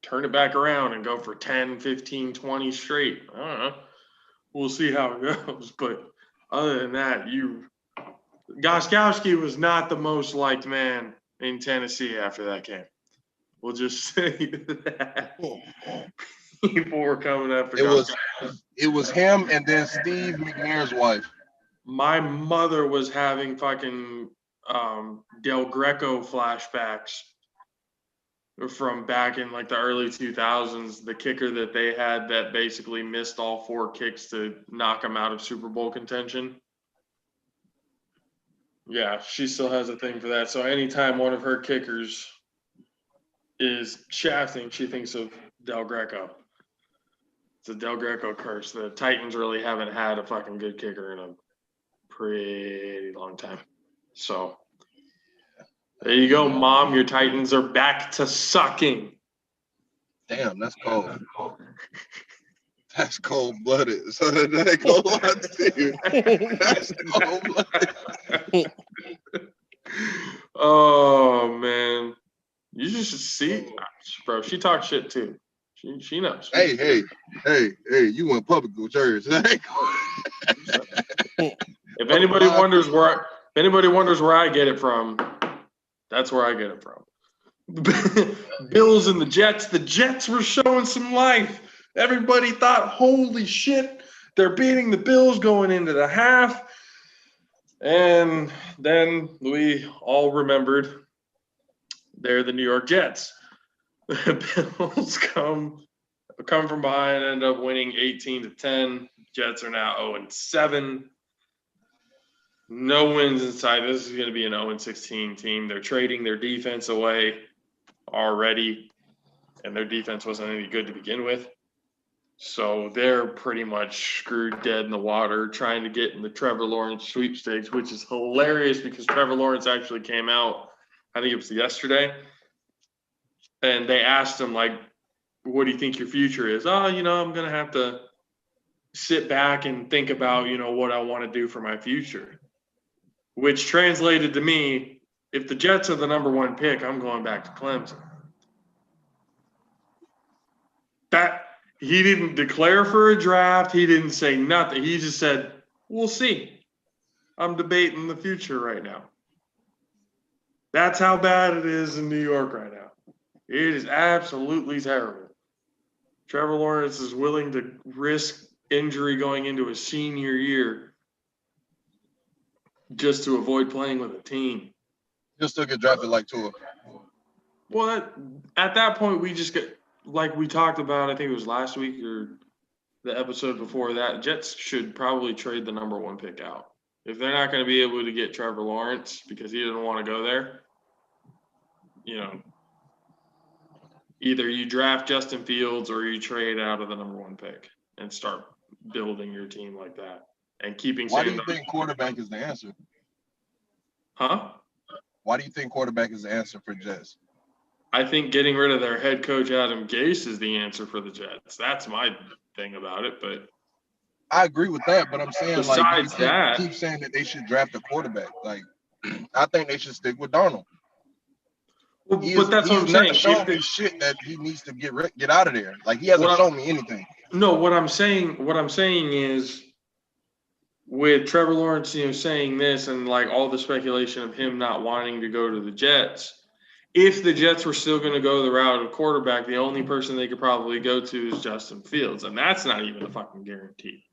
Speaker 2: turn it back around and go for 10, 15, 20 straight. I don't know. We'll see how it goes. But other than that, Gostkowski was not the most liked man in Tennessee after that game. We'll just say that. People were coming after Gostkowski.
Speaker 1: It was him and then Steve McNair's wife.
Speaker 2: My mother was having fucking Del Greco flashbacks from back in like the early 2000s, the kicker that they had that basically missed all 4 kicks to knock him out of Super Bowl contention. Yeah, she still has a thing for that. So anytime one of her kickers is shafting. She thinks of Del Greco. It's a Del Greco curse. The Titans really haven't had a fucking good kicker in a pretty long time. So there you go, Mom. Your Titans are back to sucking.
Speaker 1: Damn, that's cold. That's cold-blooded. So that ain't gonna lie to you. That's cold-blooded.
Speaker 2: Oh, man. You just see, bro, she talks shit, too. She knows.
Speaker 1: Hey, you went public with yours.
Speaker 2: If anybody wonders where I get it from, that's where I get it from. Bills and the Jets were showing some life. Everybody thought, holy shit, they're beating the Bills going into the half. And then we all remembered they're the New York Jets. The Bills come from behind, end up winning 18-10. Jets are now 0-7. No wins inside. This is going to be an 0-16 team. They're trading their defense away already, and their defense wasn't any good to begin with. So they're pretty much screwed dead in the water trying to get in the Trevor Lawrence sweepstakes, which is hilarious because Trevor Lawrence actually came out, I think it was yesterday, and they asked him, like, what do you think your future is? Oh, I'm going to have to sit back and think about, what I want to do for my future, which translated to me, if the Jets are the number one pick, I'm going back to Clemson. He didn't declare for a draft. He didn't say nothing. He just said, we'll see. I'm debating the future right now. That's how bad it is in New York right now. It is absolutely terrible. Trevor Lawrence is willing to risk injury going into his senior year just to avoid playing with a team.
Speaker 1: He'll still get drafted like Tua.
Speaker 2: Well, at that point, we just get, like we talked about, I think it was last week or the episode before that, Jets should probably trade the number one pick out. If they're not going to be able to get Trevor Lawrence because he doesn't want to go there, either you draft Justin Fields or you trade out of the number one pick and start building your team like that. And keeping.
Speaker 1: Why do you think quarterback is the answer?
Speaker 2: Huh?
Speaker 1: Why do you think quarterback is the answer for Jets?
Speaker 2: I think getting rid of their head coach, Adam Gase, is the answer for the Jets. That's my thing about it. But
Speaker 1: I agree with that. But I'm saying,
Speaker 2: besides that,
Speaker 1: keep saying that they should draft a quarterback. Like, I think they should stick with Darnold.
Speaker 2: But that's what I'm saying.
Speaker 1: He's not shown me shit that he needs to get out of there. Like, he hasn't shown me anything.
Speaker 2: No, what I'm saying is, with Trevor Lawrence, saying this and like all the speculation of him not wanting to go to the Jets. If the Jets were still going to go the route of quarterback, the only person they could probably go to is Justin Fields, and that's not even a fucking guarantee.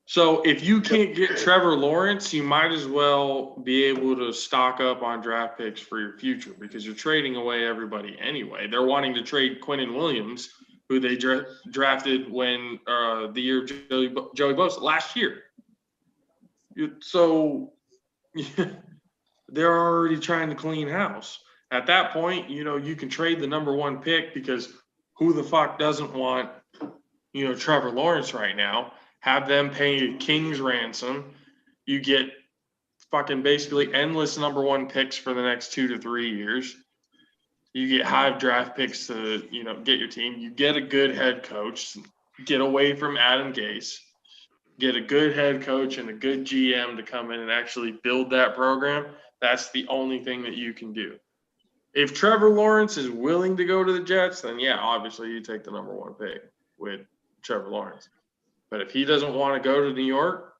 Speaker 2: So if you can't get Trevor Lawrence, you might as well be able to stock up on draft picks for your future because you're trading away everybody anyway. They're wanting to trade Quinnen Williams, who they drafted when the year Joey Bosa, last year. So they're already trying to clean house. At that point, you can trade the number one pick because who the fuck doesn't want, Trevor Lawrence right now? Have them pay a king's ransom. You get fucking basically endless number one picks for the next 2 to 3 years. You get high draft picks to, get your team. You get a good head coach. Get away from Adam Gase. Get a good head coach and a good GM to come in and actually build that program. That's the only thing that you can do. If Trevor Lawrence is willing to go to the Jets, then yeah, obviously you take the number one pick with Trevor Lawrence. But if he doesn't want to go to New York,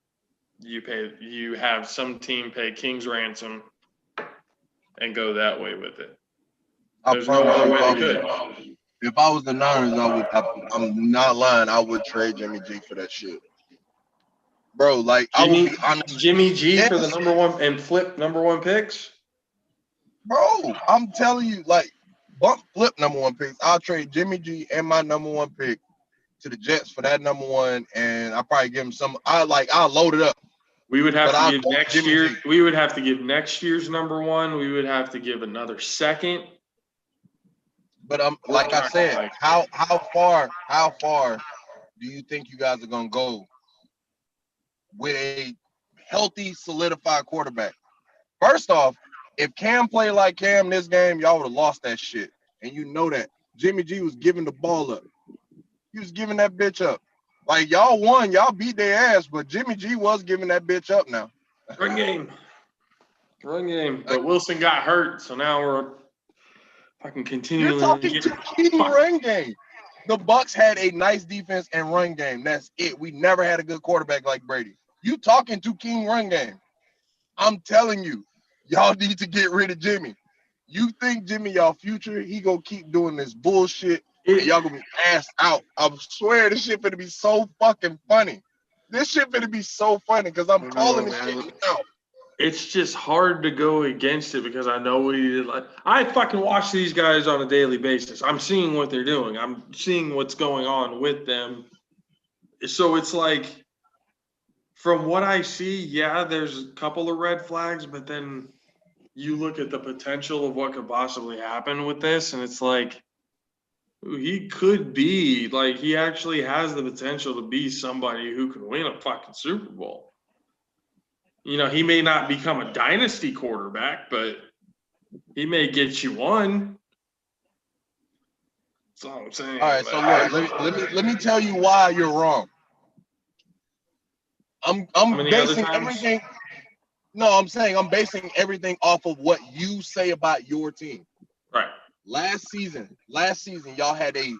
Speaker 2: you have some team pay king's ransom and go that way with it. There's no other way to do it.
Speaker 1: If I was the Niners, I'm not lying, I would trade Jimmy G for that shit. Bro, like, I would be honest.
Speaker 2: Jimmy G for the number one and flip number one picks?
Speaker 1: Bro, I'm telling you, like, flip number one picks. I'll trade Jimmy G and my number one pick to the Jets for that number one, and I'll probably give him some. I'll load it up.
Speaker 2: We would have to give next year. We would have to give next year's number one. We would have to give another second.
Speaker 1: But like I said, how far do you think you guys are gonna go with a healthy, solidified quarterback? First off, if Cam played like Cam this game, y'all would have lost that shit. And you know that. Jimmy G was giving the ball up. He was giving that bitch up. Like, y'all won, y'all beat their ass, but Jimmy G was giving that bitch up now.
Speaker 2: Run game. But Wilson got hurt, so now we're fucking continuing.
Speaker 1: You're talking to key run game. The Bucks had a nice defense and run game. That's it. We never had a good quarterback like Brady. You talking to king run game. I'm telling you, y'all need to get rid of Jimmy. You think Jimmy y'all future, he gonna keep doing this bullshit and y'all gonna be assed out. I swear this shit finna be so fucking funny. This shit finna be so funny because I'm calling this shit now.
Speaker 2: It's just hard to go against it because I know what he did. Like, I fucking watch these guys on a daily basis. I'm seeing what they're doing. I'm seeing what's going on with them. So it's like, from what I see, yeah, there's a couple of red flags, but then you look at the potential of what could possibly happen with this, and it's like, he could be, like, he actually has the potential to be somebody who could win a fucking Super Bowl. You know, he may not become a dynasty quarterback, but he may get you one. That's all I'm saying.
Speaker 1: All right, so look, let me tell you why you're wrong. I'm basing everything. No, I'm saying I'm basing everything off of what you say about your team.
Speaker 2: Right.
Speaker 1: Last season, y'all had a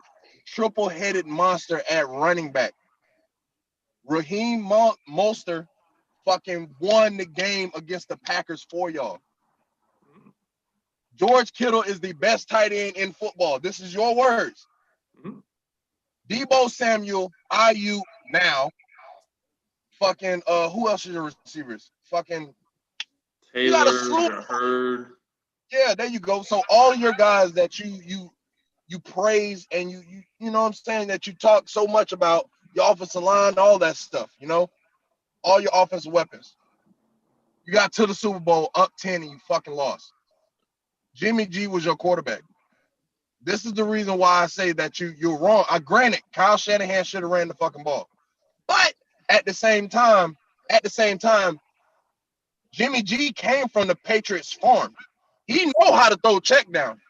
Speaker 1: triple-headed monster at running back. Raheem Mostert fucking won the game against the Packers for y'all. George Kittle is the best tight end in football. This is your words.
Speaker 2: Mm-hmm.
Speaker 1: Deebo Samuel, IU now. Fucking who else is your receivers? Fucking
Speaker 2: Taylor, Hurd.
Speaker 1: Yeah, there you go. So all your guys that you praise and you know what I'm saying, that you talk so much about, your offensive line, all that stuff, you know, all your offensive weapons. You got to the Super Bowl up 10 and you fucking lost. Jimmy G was your quarterback. This is the reason why I say that you're wrong. Granted, Kyle Shanahan should have ran the fucking ball. But at the same time, Jimmy G came from the Patriots farm. He know how to throw check down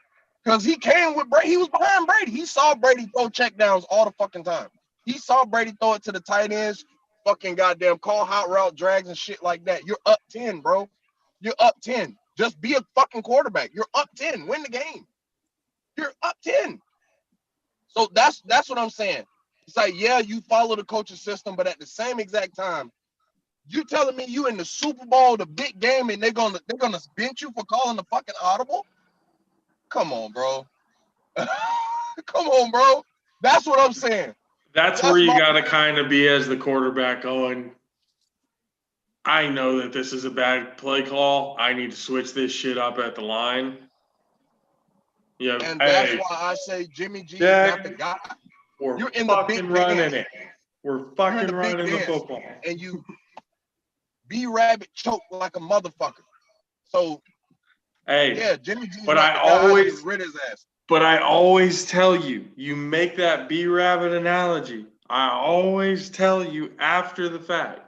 Speaker 1: because he came with Brady. He was behind Brady. He saw Brady throw check downs all the fucking time. He saw Brady throw it to the tight ends, fucking goddamn call hot route drags and shit like that. You're up 10, bro. You're up 10. Just be a fucking quarterback. You're up 10. Win the game. You're up 10. So that's what I'm saying. It's like, yeah, you follow the coaching system, but at the same exact time, you telling me you in the Super Bowl, the big game, and they're gonna bench you for calling the fucking audible? Come on, bro. Come on, bro. That's what I'm saying.
Speaker 2: That's where you got to kind of be as the quarterback going, I know that this is a bad play call. I need to switch this shit up at the line. Yeah,
Speaker 1: and that's why I say Jimmy G is not the guy.
Speaker 2: You're in the big running it. We're fucking running the football.
Speaker 1: And you B-Rabbit choke like a motherfucker. So, yeah, Jimmy G.
Speaker 2: But I always rid his ass. But I always tell you, you make that B-Rabbit analogy. I always tell you after the fact,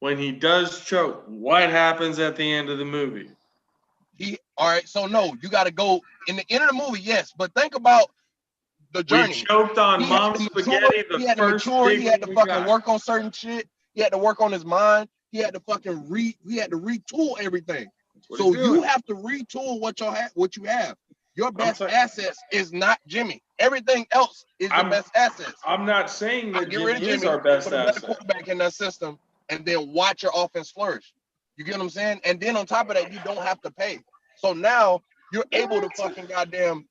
Speaker 2: when he does choke, what happens at the end of the movie?
Speaker 1: All right, so no, you got to go in the end of the movie, yes, but think about the journey.
Speaker 2: We choked on Mom's spaghetti.
Speaker 1: He had to mature. He had to fucking work on certain shit. He had to work on his mind. He had to fucking retool everything. So you have to retool what you have. Your best assets is not Jimmy. Everything else is your best assets.
Speaker 2: I'm not saying that Jimmy is our best asset.
Speaker 1: Put a better quarterback in that system and then watch your offense flourish. You get what I'm saying? And then on top of that, you don't have to pay. So now you're able to fucking goddamn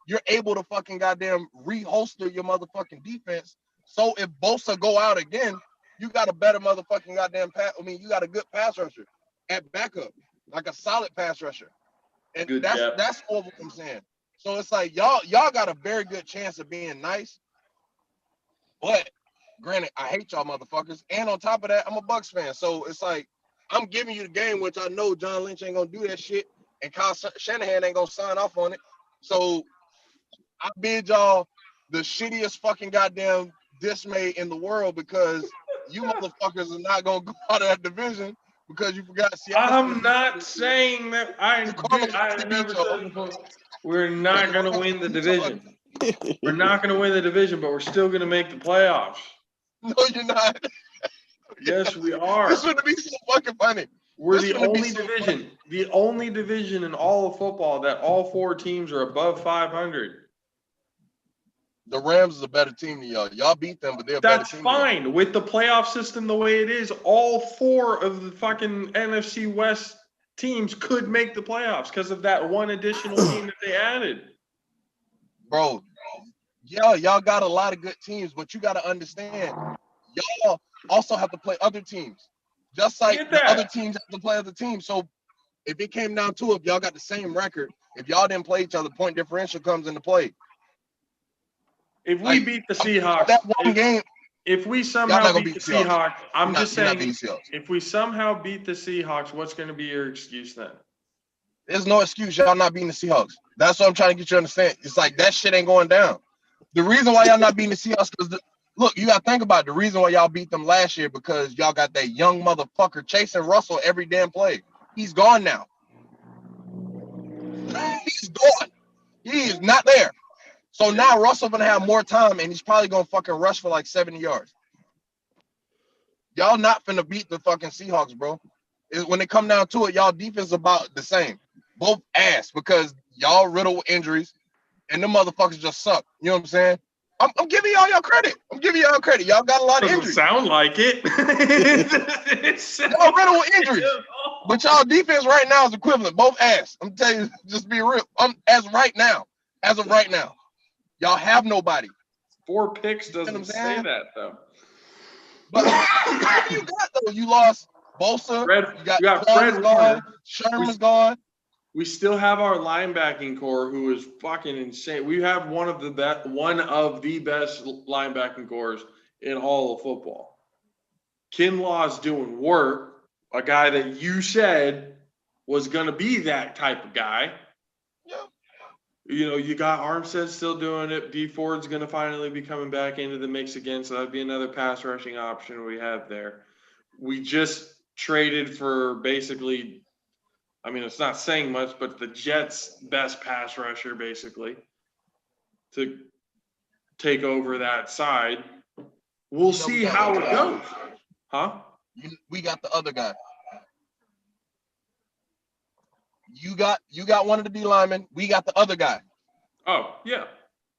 Speaker 1: reholster your motherfucking defense. So if Bosa go out again, you got a better motherfucking goddamn you got a good pass rusher at backup, like a solid pass rusher. And that's all what I'm saying. So it's like y'all got a very good chance of being nice. But granted, I hate y'all motherfuckers. And on top of that, I'm a Bucks fan. So it's like I'm giving you the game, which I know John Lynch ain't gonna do that shit, and Kyle Shanahan ain't gonna sign off on it. So I bid y'all the shittiest fucking goddamn dismay in the world because you motherfuckers are not gonna go out of that division because you forgot Seattle.
Speaker 2: I'm not saying that I never said before. We're not going to win the division. We're not going to win the division, but we're still going to make the playoffs.
Speaker 1: No, you're not.
Speaker 2: Yes, we are.
Speaker 1: This would be so fucking funny.
Speaker 2: We're the only division in all of football that all 4 teams are above 500.
Speaker 1: The Rams is a better team than y'all. Y'all beat them, but they're a better team.
Speaker 2: That's fine. With the playoff system the way it is, all 4 of the fucking NFC West teams could make the playoffs because of that one additional team that they added.
Speaker 1: Bro, y'all got a lot of good teams, but you got to understand, y'all also have to play other teams. Just like the other teams have to play other teams. So if it came down to it, if y'all got the same record, if y'all didn't play each other, point differential comes into play.
Speaker 2: If we beat the Seahawks,
Speaker 1: that one game,
Speaker 2: if we somehow beat the Seahawks, I'm just saying, if we somehow beat the Seahawks, what's going to be your excuse then?
Speaker 1: There's no excuse. Y'all not beating the Seahawks. That's what I'm trying to get you to understand. It's like that shit ain't going down. The reason why y'all not beating the Seahawks because look, you got to think about it. The reason why y'all beat them last year because y'all got that young motherfucker chasing Russell every damn play. He's gone now. He's gone. He is not there. So now Russell gonna have more time, and he's probably gonna fucking rush for like 70 yards. Y'all not finna beat the fucking Seahawks, bro. When it come down to it, y'all defense about the same. Both ass because y'all riddled with injuries, and the motherfuckers just suck. You know what I'm saying? I'm giving y'all credit. Y'all got a lot of injuries.
Speaker 2: Sound like it.
Speaker 1: Y'all riddled with injuries, but y'all defense right now is equivalent. Both ass. I'm telling you, just be real. As of right now. Y'all have nobody.
Speaker 2: 4 picks doesn't say that though.
Speaker 1: But what do you got though? You lost Bosa. You got Fred gone. Sherman's gone.
Speaker 2: We still have our linebacking core, who is fucking insane. We have one of the best linebacking cores in all of football. Kinlaw's doing work. A guy that you said was going to be that type of guy.
Speaker 1: Yeah.
Speaker 2: You know, you got Armstead still doing it. D Ford's going to finally be coming back into the mix again, so that'd be another pass rushing option we have there. We just traded for basically, I mean, it's not saying much, but the Jets' best pass rusher basically to take over that side. We'll see how it goes. Huh?
Speaker 1: We got the other guy. You got one of the D linemen. We got the other guy.
Speaker 2: Oh, yeah.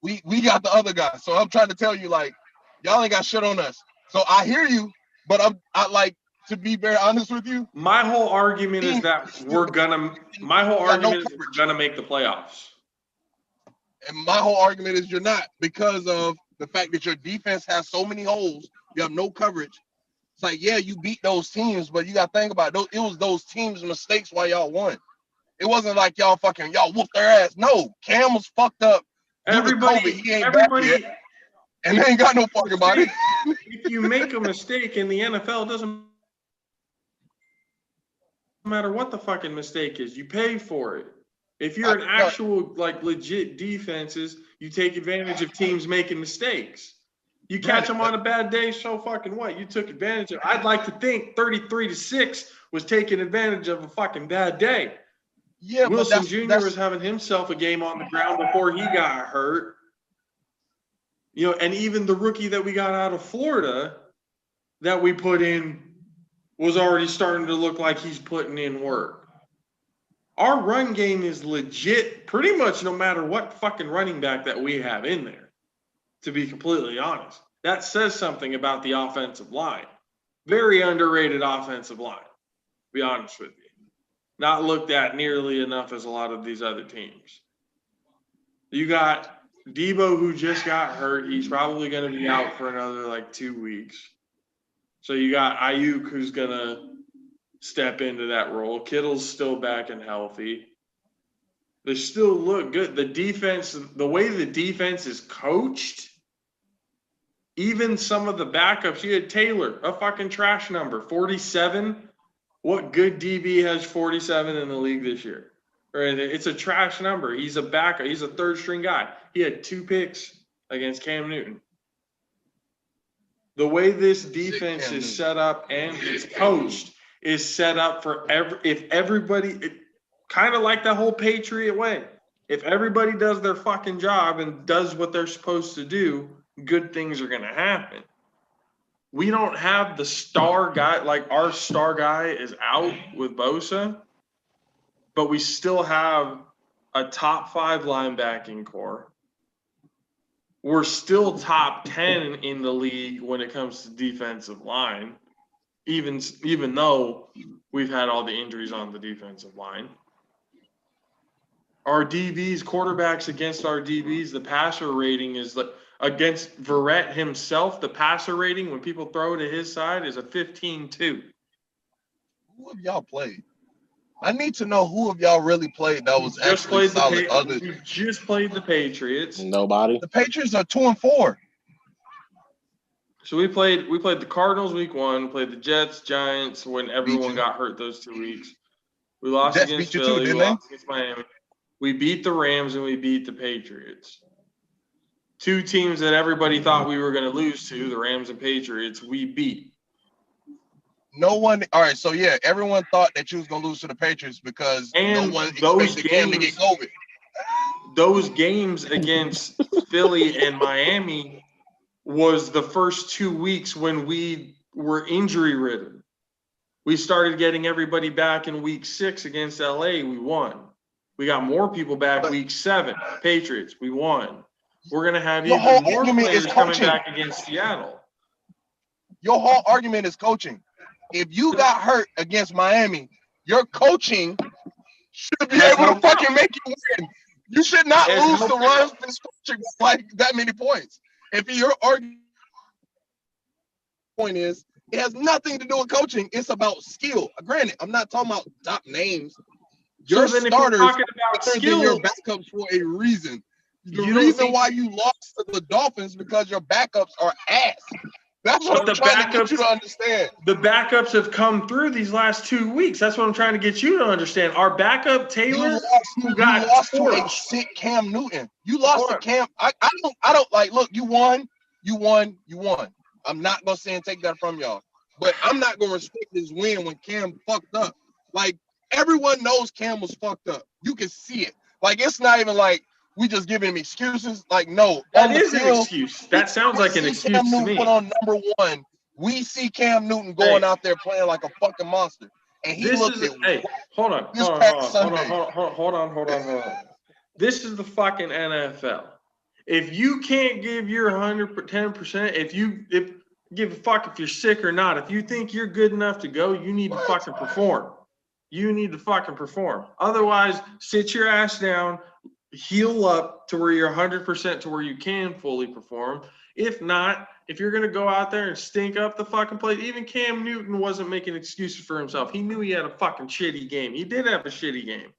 Speaker 1: We got the other guy. So I'm trying to tell you, like, y'all ain't got shit on us. So I hear you, but I like to be very honest with you.
Speaker 2: My whole argument is that we're gonna make the playoffs.
Speaker 1: And my whole argument is you're not, because of the fact that your defense has so many holes. You have no coverage. It's like, yeah, you beat those teams, but you got to think about it. It was those teams' mistakes why y'all won. It wasn't like y'all whooped their ass. No, Cam was fucked up.
Speaker 2: Everybody,
Speaker 1: he ain't back yet, and they ain't got no fucking body.
Speaker 2: If you make a mistake in the NFL, it doesn't matter what the fucking mistake is. You pay for it. If you're an actual, like, legit defenses, you take advantage of teams making mistakes. You catch them on a bad day, so fucking what? You took advantage of. I'd like to think 33-6 was taking advantage of a fucking bad day.
Speaker 1: Yeah,
Speaker 2: Wilson Jr. was having himself a game on the ground before he got hurt. You know, and even the rookie that we got out of Florida that we put in was already starting to look like he's putting in work. Our run game is legit pretty much no matter what fucking running back that we have in there, to be completely honest. That says something about the offensive line. Very underrated offensive line, to be honest with you. Not looked at nearly enough as a lot of these other teams. You got Debo, who just got hurt. He's probably going to be out for another, 2 weeks. So you got Ayuk, who's going to step into that role. Kittle's still back and healthy. They still look good. The defense, the way the defense is coached, even some of the backups, you had Taylor, a fucking trash number, 47. What good DB has 47 in the league this year? or anything. It's a trash number. He's a backup. He's a third string guy. He had 2 picks against Cam Newton. The way this defense is set up and it's coached is set up for if everybody, kind of like that whole Patriot way. If everybody does their fucking job and does what they're supposed to do, good things are going to happen. We don't have the star guy, like our star guy is out with Bosa, but we still have a top 5 linebacking core. We're still top 10 in the league when it comes to defensive line, even though we've had all the injuries on the defensive line. Our DBs, quarterbacks against our DBs, the passer rating is like against Verrett himself, the passer rating when people throw to his side is a 15-2.
Speaker 1: Who have y'all played? I need to know who of y'all really played that was actually solid.
Speaker 2: We just played the Patriots.
Speaker 3: Nobody.
Speaker 1: The Patriots are 2-4.
Speaker 2: So we played the Cardinals week 1, played the Jets, Giants when everyone got hurt those 2 weeks. We lost against Philly, we lost against Miami. We beat the Rams and we beat the Patriots. 2 teams that everybody thought we were going to lose to, the Rams and Patriots, we beat.
Speaker 1: No one. All right, so yeah, everyone thought that you was gonna lose to the Patriots because no one expected Cam to get COVID.
Speaker 2: Those games against Philly and Miami was the first 2 weeks when we were injury ridden. We started getting everybody back in week 6 against LA. We won. We got more people back week 7. Patriots, we won. We're gonna have even more players coming back against Seattle.
Speaker 1: Your whole argument is coaching. If you got hurt against Miami, your coaching should be able to fucking make you win. You should not lose to run this coaching like that many points. If your argument point is, it has nothing to do with coaching. It's about skill. Granted, I'm not talking about top names. Your starters are better than your backups for a reason. The reason why you lost to the Dolphins because your backups are ass. That's what I'm trying to get you to understand.
Speaker 2: The backups have come through these last 2 weeks. That's what I'm trying to get you to understand. Our backup Taylor,
Speaker 1: you lost to a sick Cam Newton. You lost to Cam. I don't like. Look, you won. I'm not gonna say and take that from y'all, but I'm not gonna respect this win when Cam fucked up. Like everyone knows Cam was fucked up. You can see it. Like it's not even like we just giving him excuses. Like, no.
Speaker 2: That is an excuse. That sounds like an excuse
Speaker 1: Cam
Speaker 2: to
Speaker 1: Newton
Speaker 2: me.
Speaker 1: Put on number 1. We see Cam Newton going out there playing like a fucking monster. And he looked at
Speaker 2: hold on. This is the fucking NFL. If you can't give your 110%, if give a fuck if you're sick or not, if you think you're good enough to go, you need to fucking perform. You need to fucking perform. Otherwise, sit your ass down, heal up to where you're 100% to where you can fully perform. If not, if you're going to go out there and stink up the fucking place, even Cam Newton wasn't making excuses for himself. He knew he had a fucking shitty game. He did have a shitty game.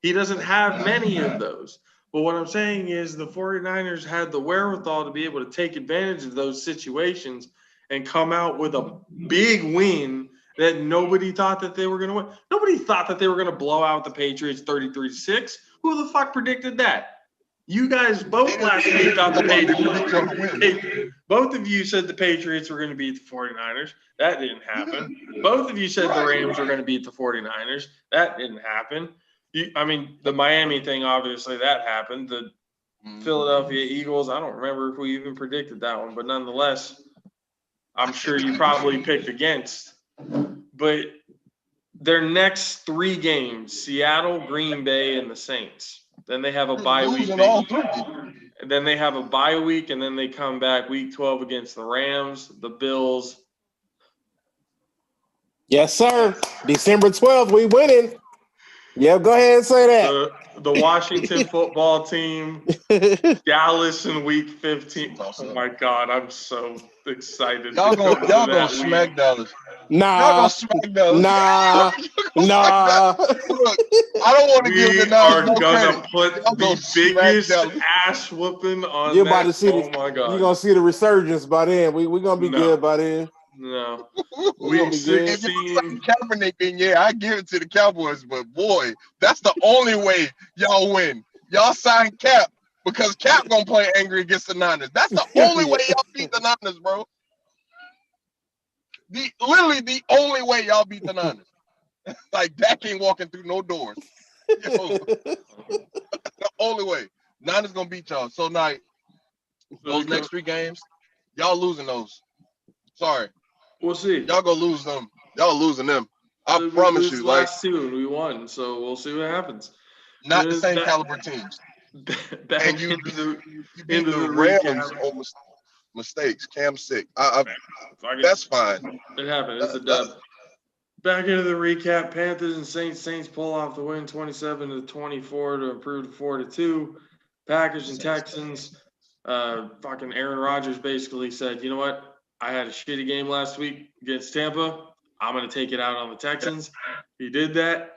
Speaker 2: He doesn't have many of those. But what I'm saying is the 49ers had the wherewithal to be able to take advantage of those situations and come out with a big win that nobody thought that they were going to win. Nobody thought that they were going to blow out the Patriots 33-6. Who the fuck predicted that? You guys both last week thought the Patriots. Both of you said the Patriots were going to beat the 49ers. That didn't happen. Both of you said the Rams were going to beat the 49ers. That didn't happen. The Miami thing, obviously, that happened. The Philadelphia Eagles, I don't remember if we even predicted that one, but nonetheless, I'm sure you probably picked against. But their next 3 games, Seattle, Green Bay, and the Saints. Then they have a bye week. And then they have a bye week, and then they come back week 12 against the Rams, the Bills.
Speaker 3: Yes, sir. December 12th, we winning. Yeah, go ahead and say that.
Speaker 2: The Washington football team, Dallas in week 15. Oh, my God, I'm so excited.
Speaker 1: Y'all gonna smack Dallas.
Speaker 3: Nah.
Speaker 1: Look, I don't want to give the Niners no credit.
Speaker 2: Put the biggest ass whooping on
Speaker 3: you're about to see
Speaker 2: oh my God.
Speaker 3: You're going to see the resurgence by then. We're going to be good by then.
Speaker 2: No.
Speaker 3: Week 16.
Speaker 1: If y'all sign Kaepernick, then yeah, I give it to the Cowboys. But boy, that's the only way y'all win. Y'all sign Cap because Cap gonna play angry against the Niners. That's the only way y'all beat the Niners, bro. Literally the only way y'all beat the Niners. Like Dak ain't walking through no doors. Yo, the only way. Niners gonna beat y'all. So now those next 3 games, y'all losing those. Sorry.
Speaker 2: We'll see.
Speaker 1: Y'all gonna lose them. Y'all losing them. I promise you. Like
Speaker 2: last 2 and we won, so we'll see what happens.
Speaker 1: Not the same caliber teams.
Speaker 2: Back
Speaker 1: And you beat the Rams on mistakes. Cam's sick. That's fine.
Speaker 2: It happened. It's a dub. Back into the recap. Panthers and Saints. Saints pull off the win 27-24 to improve to 4-2. Packers and Texans. Fucking Aaron Rodgers basically said, you know what? I had a shitty game last week against Tampa. I'm going to take it out on the Texans. He did that.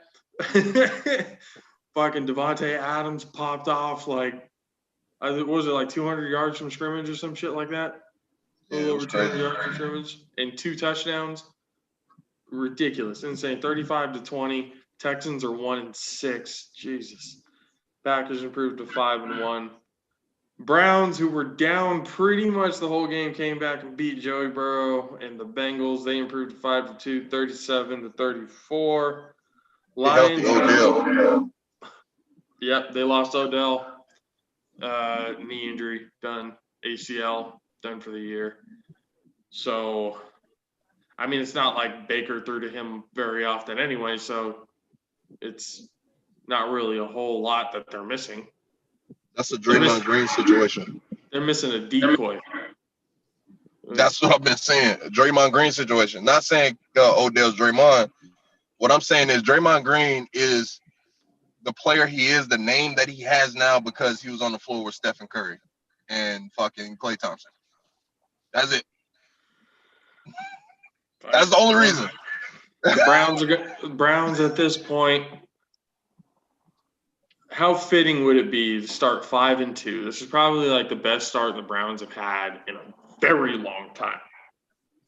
Speaker 2: Fucking Devontae Adams popped off like, what was it, like 200 yards from scrimmage or some shit like that? A little over 200 yards from scrimmage and 2 touchdowns. Ridiculous. Insane. 35-20. Texans are 1-6. Jesus. Packers improved to 5-1. Browns, who were down pretty much the whole game, came back and beat Joey Burrow and the Bengals. They improved to 5-2, 37-34. Lions. Yep, they lost Odell. Knee injury, done. ACL, done for the year. So, I mean, it's not like Baker threw to him very often anyway, so it's not really a whole lot that they're missing.
Speaker 1: That's a Draymond Green situation.
Speaker 2: They're missing a decoy.
Speaker 1: That's what I've been saying. Draymond Green situation. Not saying Odell's Draymond. What I'm saying is Draymond Green is the player he is, the name that he has now because he was on the floor with Stephen Curry and fucking Klay Thompson. That's it. That's the only reason.
Speaker 2: The Browns at this point. How fitting would it be to start 5-2? This is probably like the best start the Browns have had in a very long time.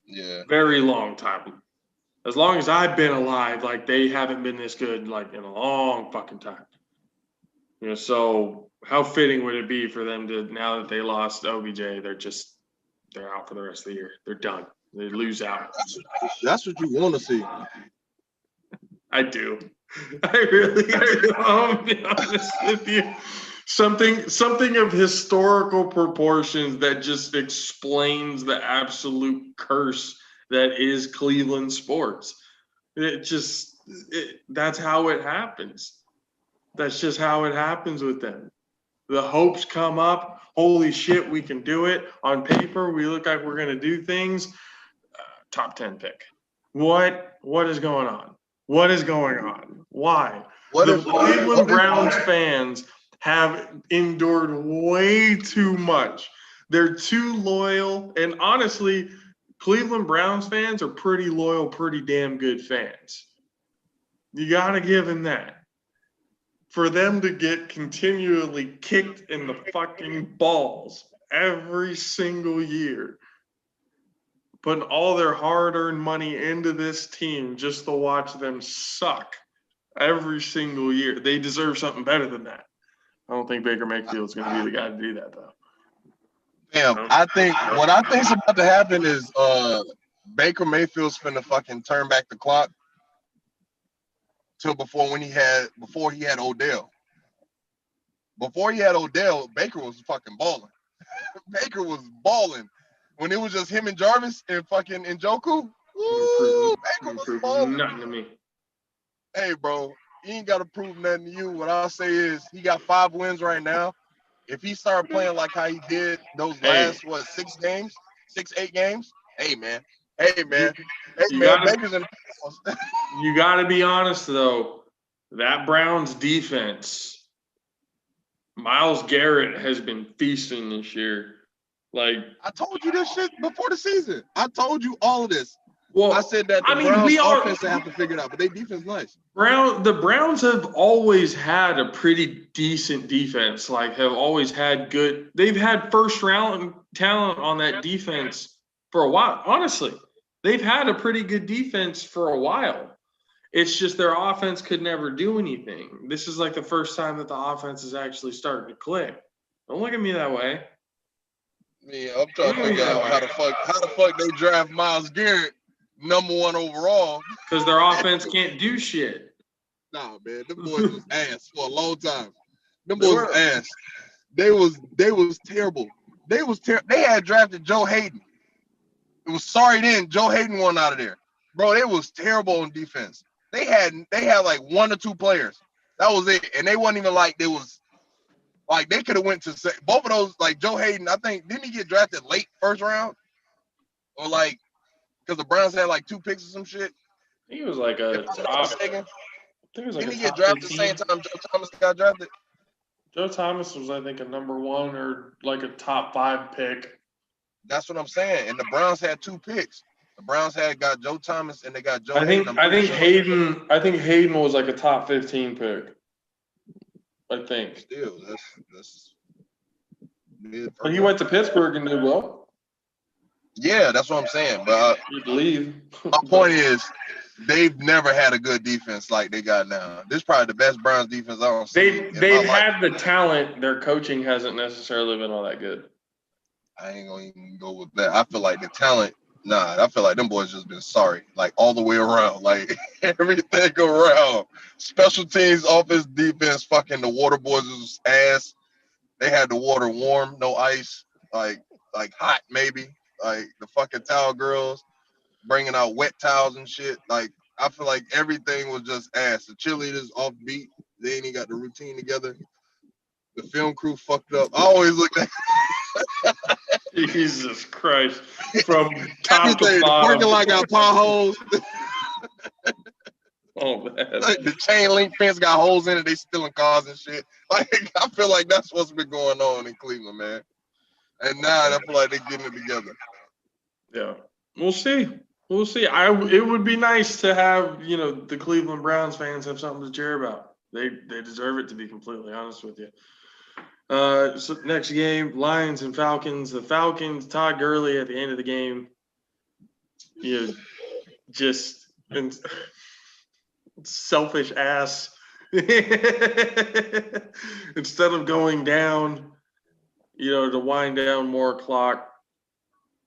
Speaker 1: Yeah.
Speaker 2: Very long time. As long as I've been alive, like they haven't been this good like in a long fucking time. You know, so how fitting would it be for them to, now that they lost OBJ, they're out for the rest of the year. They're done. They lose out.
Speaker 1: That's what you want to see.
Speaker 2: I do. I really do. I'll be honest with you. Something of historical proportions that just explains the absolute curse that is Cleveland sports. That's how it happens. That's just how it happens with them. The hopes come up. Holy shit, we can do it. On paper, we look like we're going to do things. Top 10 pick. What is going on? What is going on? Why? The Cleveland Browns fans have endured way too much. They're too loyal. And honestly, Cleveland Browns fans are pretty loyal, pretty damn good fans. You got to give them that. For them to get continually kicked in the fucking balls every single year, putting all their hard-earned money into this team just to watch them suck every single year. They deserve something better than that. I don't think Baker Mayfield's going to be the guy to do that, though.
Speaker 1: Damn, what I think's about to happen is Baker Mayfield's finna fucking turn back the clock to before he had Odell. Before he had Odell, Baker was fucking balling. Baker was balling. When it was just him and Jarvis and fucking Njoku, Baker was balling.
Speaker 2: Nothing to me.
Speaker 1: Hey, bro, he ain't got to prove nothing to you. What I'll say is he got 5 wins right now. If he started playing like how he did those last, 8 games, hey, man. Baker's in the
Speaker 2: You got to be honest, though. That Browns defense, Myles Garrett has been feasting this year. Like,
Speaker 1: I told you this shit before the season. I told you all of this.
Speaker 2: Well,
Speaker 1: I said that Browns offense have to figure it out, but they defense nice.
Speaker 2: The Browns have always had a pretty decent defense. Like, have always had good. They've had first round talent on that defense for a while. Honestly, They've had a pretty good defense for a while. It's just their offense could never do anything. This is like the first time that the offense is actually starting to click. Don't look at me that way.
Speaker 1: Yeah, I'm trying to figure out how the fuck they draft Myles Garrett #1 overall.
Speaker 2: Because their offense can't do shit.
Speaker 1: Nah, man, them boys was ass for a long time. Them boys was ass. They was terrible. They had drafted Joe Hayden. It was sorry then. Joe Hayden won out of there. Bro, they was terrible on defense. They had like 1 or 2 players. That was it. And they wasn't even like they was like they could have went to both of those, like Joe Hayden, I think, didn't he get drafted late first round? Or like because the Browns had like 2 picks or some shit.
Speaker 2: He was like a top. I think it was like
Speaker 1: didn't
Speaker 2: a
Speaker 1: he get
Speaker 2: top
Speaker 1: drafted
Speaker 2: 15.
Speaker 1: the same time Joe Thomas got drafted?
Speaker 2: Joe Thomas was, I think, a #1 or like a top 5 pick.
Speaker 1: That's what I'm saying. And the Browns had 2 picks. The Browns got Joe Thomas and they got Joe Hayden.
Speaker 2: I think Hayden was like a top 15 pick. I think.
Speaker 1: Still, that's
Speaker 2: but he went to Pittsburgh and did well.
Speaker 1: Yeah, that's what I'm saying. But
Speaker 2: you'd leave.
Speaker 1: My point is, they've never had a good defense like they got now. This is probably the best Browns defense I don't see.
Speaker 2: They've had the talent. Their coaching hasn't necessarily been all that good.
Speaker 1: I ain't gonna even go with that. I feel like the talent. Nah, I feel like them boys just been sorry, like all the way around, like everything around. Special teams, offense, defense, fucking the water boys was ass. They had the water warm, no ice, like hot maybe. Like the fucking towel girls bringing out wet towels and shit. Like I feel like everything was just ass. The cheerleaders off beat. They ain't even got the routine together. The film crew fucked up. I always look at
Speaker 2: Jesus Christ. From top to bottom.
Speaker 1: The parking lot got potholes.
Speaker 2: Oh, man.
Speaker 1: Like the chain link fence got holes in it. They stealing cars and shit. Like I feel like that's what's been going on in Cleveland, man. And now I feel like they're getting it together.
Speaker 2: Yeah. We'll see. We'll see. It would be nice to have, the Cleveland Browns fans have something to cheer about. They deserve it, to be completely honest with you. So next game, Lions and Falcons. The Falcons, Todd Gurley at the end of the game, just selfish ass. Instead of going down, to wind down more clock,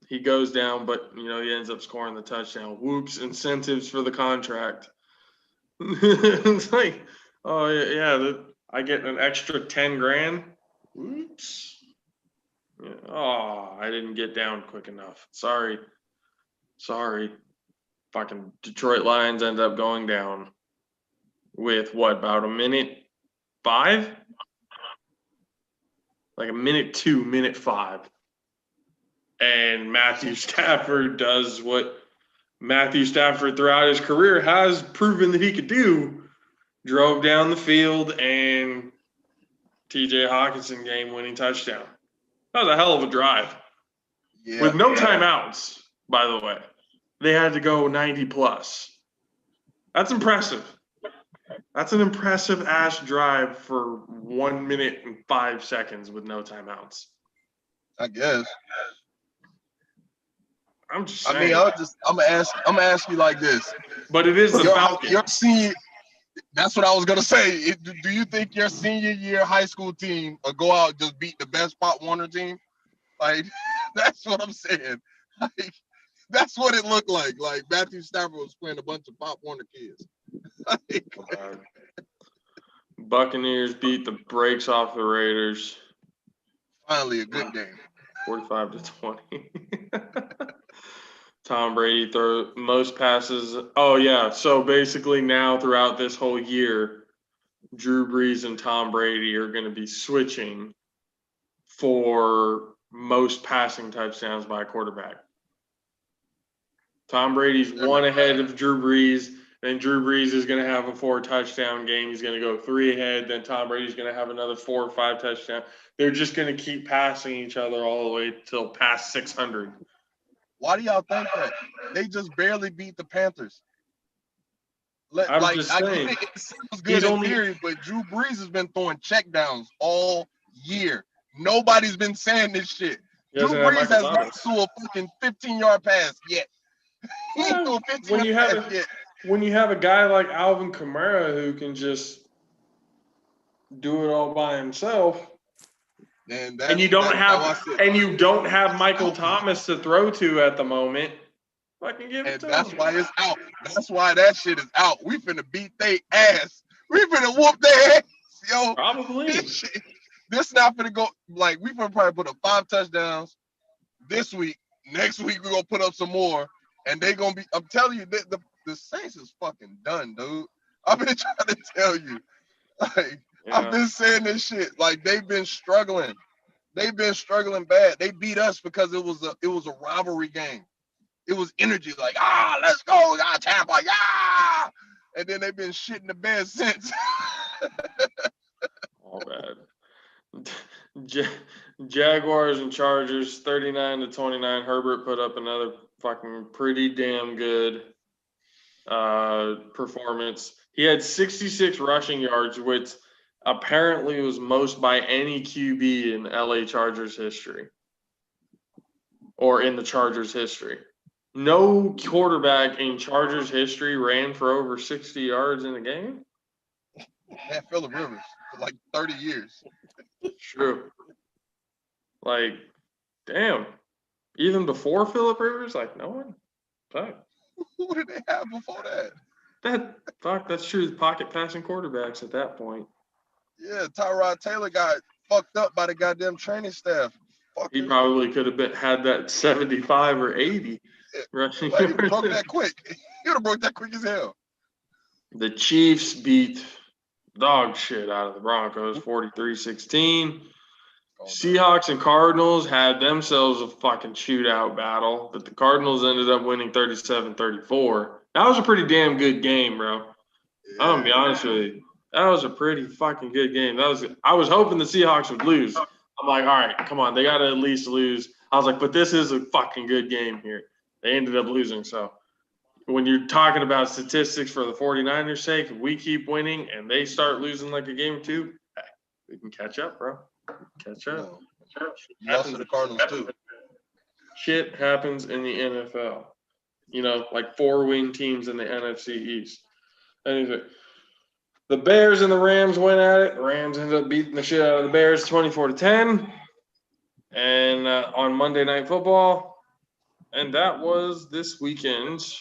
Speaker 2: he goes down, but, he ends up scoring the touchdown. Whoops, incentives for the contract. It's like, oh, yeah, I get an extra 10 grand. Oops. Yeah. Oh, I didn't get down quick enough. Sorry. Fucking Detroit Lions end up going down with about a minute 5? Like a minute 2, minute 5. And Matthew Stafford does what Matthew Stafford throughout his career has proven that he could do. Drove down the field and TJ Hawkinson game-winning touchdown. That was a hell of a drive. Yeah, with no timeouts, by the way. They had to go 90+. That's impressive. That's an impressive-ass drive for 1 minute and 5 seconds with no timeouts.
Speaker 1: I guess.
Speaker 2: I'm just saying.
Speaker 1: I mean, I'm gonna ask you like this.
Speaker 2: But it is the Falcons.
Speaker 1: Your senior, that's what I was gonna say. Do you think your senior year high school team will go out and just beat the best Pop Warner team? Like, that's what I'm saying. Like, that's what it looked like. Like Matthew Stafford was playing a bunch of Pop Warner kids.
Speaker 2: Buccaneers beat the brakes off the Raiders.
Speaker 1: Finally, a good game.
Speaker 2: 45-20. Tom Brady throw most passes. Oh, yeah. So basically now throughout this whole year, Drew Brees and Tom Brady are going to be switching for most passing touchdowns by a quarterback. Tom Brady's 1 ahead of Drew Brees. Then Drew Brees is going to have a 4-touchdown game. He's going to go 3 ahead. Then Tom Brady's going to have another 4 or 5 touchdown. They're just going to keep passing each other all the way till past 600.
Speaker 1: Why do y'all think that? They just barely beat the Panthers.
Speaker 2: I'm just saying.
Speaker 1: It seems good in theory, but Drew Brees has been throwing checkdowns all year. Nobody's been saying this shit. Drew Brees has not threw a fucking 15-yard pass yet.
Speaker 2: When you have a guy like Alvin Kamara who can just do it all by himself, and you don't have Michael Thomas to throw to at the moment, fucking give it to him.
Speaker 1: That's why it's out. That's why that shit is out. We finna beat they ass. We finna whoop their ass, yo.
Speaker 2: Probably.
Speaker 1: This not finna go like we finna probably put up 5 touchdowns this week. Next week we're gonna put up some more, and they gonna be. I'm telling you, the Saints is fucking done, dude. I've been trying to tell you, like I've been saying this shit. Like they've been struggling. They've been struggling bad. They beat us because it was a rivalry game. It was energy, like let's go, Tampa, yeah. And then they've been shitting the bed since.
Speaker 2: All bad. Jaguars and Chargers, 39-29. Herbert put up another fucking pretty damn good performance. He had 66 rushing yards, which apparently was most by any QB in LA Chargers history or in the Chargers history. No quarterback in Chargers history ran for over 60 yards in a game.
Speaker 1: Yeah, Phillip Rivers for like 30 years.
Speaker 2: True. Like, damn. Even before Phillip Rivers, like no one. Fuck.
Speaker 1: Who did they have before that?
Speaker 2: That's true. Pocket passing quarterbacks at that point.
Speaker 1: Yeah, Tyrod Taylor got fucked up by the goddamn training staff.
Speaker 2: He probably could have had that 75 or 80. Rushing.
Speaker 1: Like, he broke that quick. He would have broke that quick as hell.
Speaker 2: The Chiefs beat dog shit out of the Broncos, 43-16. Seahawks and Cardinals had themselves a fucking shootout battle, but the Cardinals ended up winning 37-34. That was a pretty damn good game, bro. Yeah. I'm gonna be honest with you. That was a pretty fucking good game. I was hoping the Seahawks would lose. I'm like, all right, come on, they gotta at least lose. I was like, but this is a fucking good game here. They ended up losing. So when you're talking about statistics for the 49ers' sake, if we keep winning and they start losing like a game or two, we can catch up, bro. Catch up.
Speaker 1: Lost to the Cardinals, too.
Speaker 2: Shit happens in the NFL. You know, like 4-win teams in the NFC East. Anyway, the Bears and the Rams went at it. The Rams ended up beating the shit out of the Bears 24-10. And on Monday Night Football. And that was this weekend's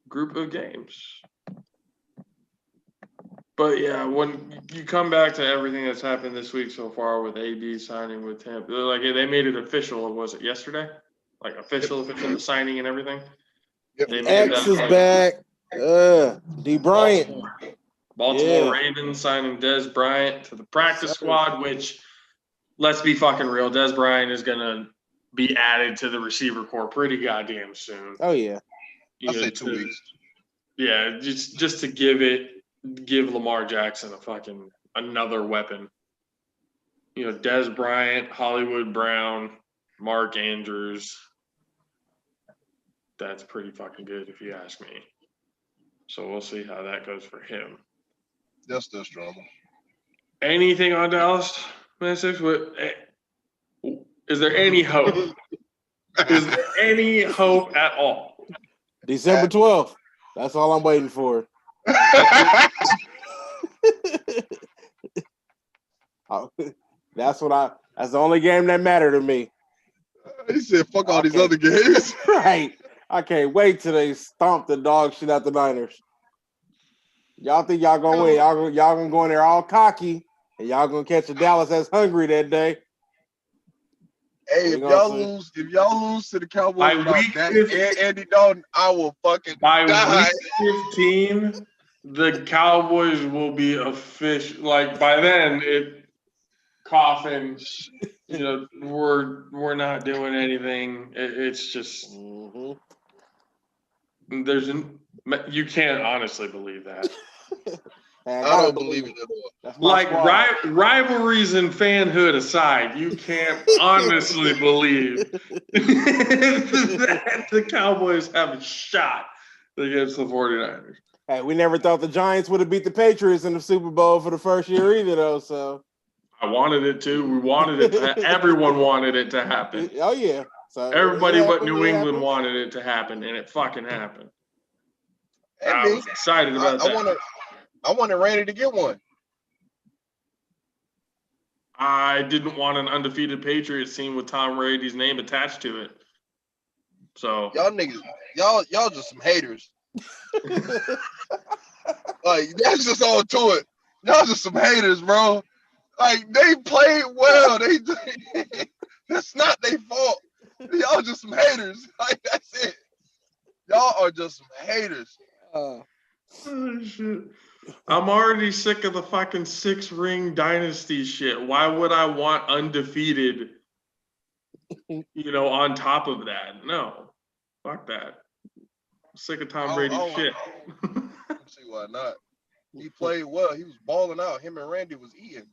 Speaker 2: group of games. But, yeah, when you come back to everything that's happened this week so far with AD signing with Tampa, like they made it official. Was it yesterday? Like official, the signing and everything?
Speaker 1: Yep.
Speaker 3: X is back. D. Bryant.
Speaker 2: Baltimore Ravens signing Dez Bryant to the practice squad, which, let's be fucking real, Dez Bryant is going to be added to the receiver corps pretty goddamn soon.
Speaker 3: Oh, yeah.
Speaker 1: I'll say 2 weeks.
Speaker 2: Yeah, just to give Lamar Jackson a fucking another weapon. You know, Dez Bryant, Hollywood Brown, Mark Andrews. That's pretty fucking good if you ask me. So we'll see how that goes for him.
Speaker 1: They'll still struggle.
Speaker 2: Anything on Dallas, man? Is there any hope? Is there any hope at all?
Speaker 3: December 12th. That's all I'm waiting for. That's the only game that mattered to me.
Speaker 1: He said, fuck all these other games.
Speaker 3: Right. I can't wait till they stomp the dog shit out the Niners. Y'all think y'all gonna win. Y'all gonna go in there all cocky, and y'all gonna catch a Dallas that's hungry that day.
Speaker 1: Hey, if y'all lose to the Cowboys and Andy Dalton, I will fucking die.
Speaker 2: Week 15, the Cowboys will be official. Like by then, coffins. You know, we're not doing anything. It's just you can't honestly believe that.
Speaker 1: I don't believe it at all.
Speaker 2: Like rivalries and fanhood aside, you can't honestly believe that the Cowboys have a shot against the 49ers.
Speaker 3: Hey, we never thought the Giants would have beat the Patriots in the Super Bowl for the first year either, though. So
Speaker 2: I wanted it to. We wanted it to. Everyone wanted it to happen.
Speaker 3: Oh yeah. So
Speaker 2: everybody but New England wanted it to happen, and it fucking happened. I was excited about that.
Speaker 1: I wanted Randy to get one.
Speaker 2: I didn't want an undefeated Patriots team with Tom Brady's name attached to it. So
Speaker 1: y'all niggas, y'all just some haters. Like that's just all to it. Y'all just some haters, bro. Like they played well. That's not their fault. Y'all just some haters. Like that's it. Y'all are just some haters.
Speaker 2: Oh shit. I'm already sick of the fucking 6-ring dynasty shit. Why would I want undefeated, on top of that? No. Fuck that. I'm sick of Tom Brady's shit.
Speaker 1: See why not. He played well. He was balling out. Him and Randy was eating.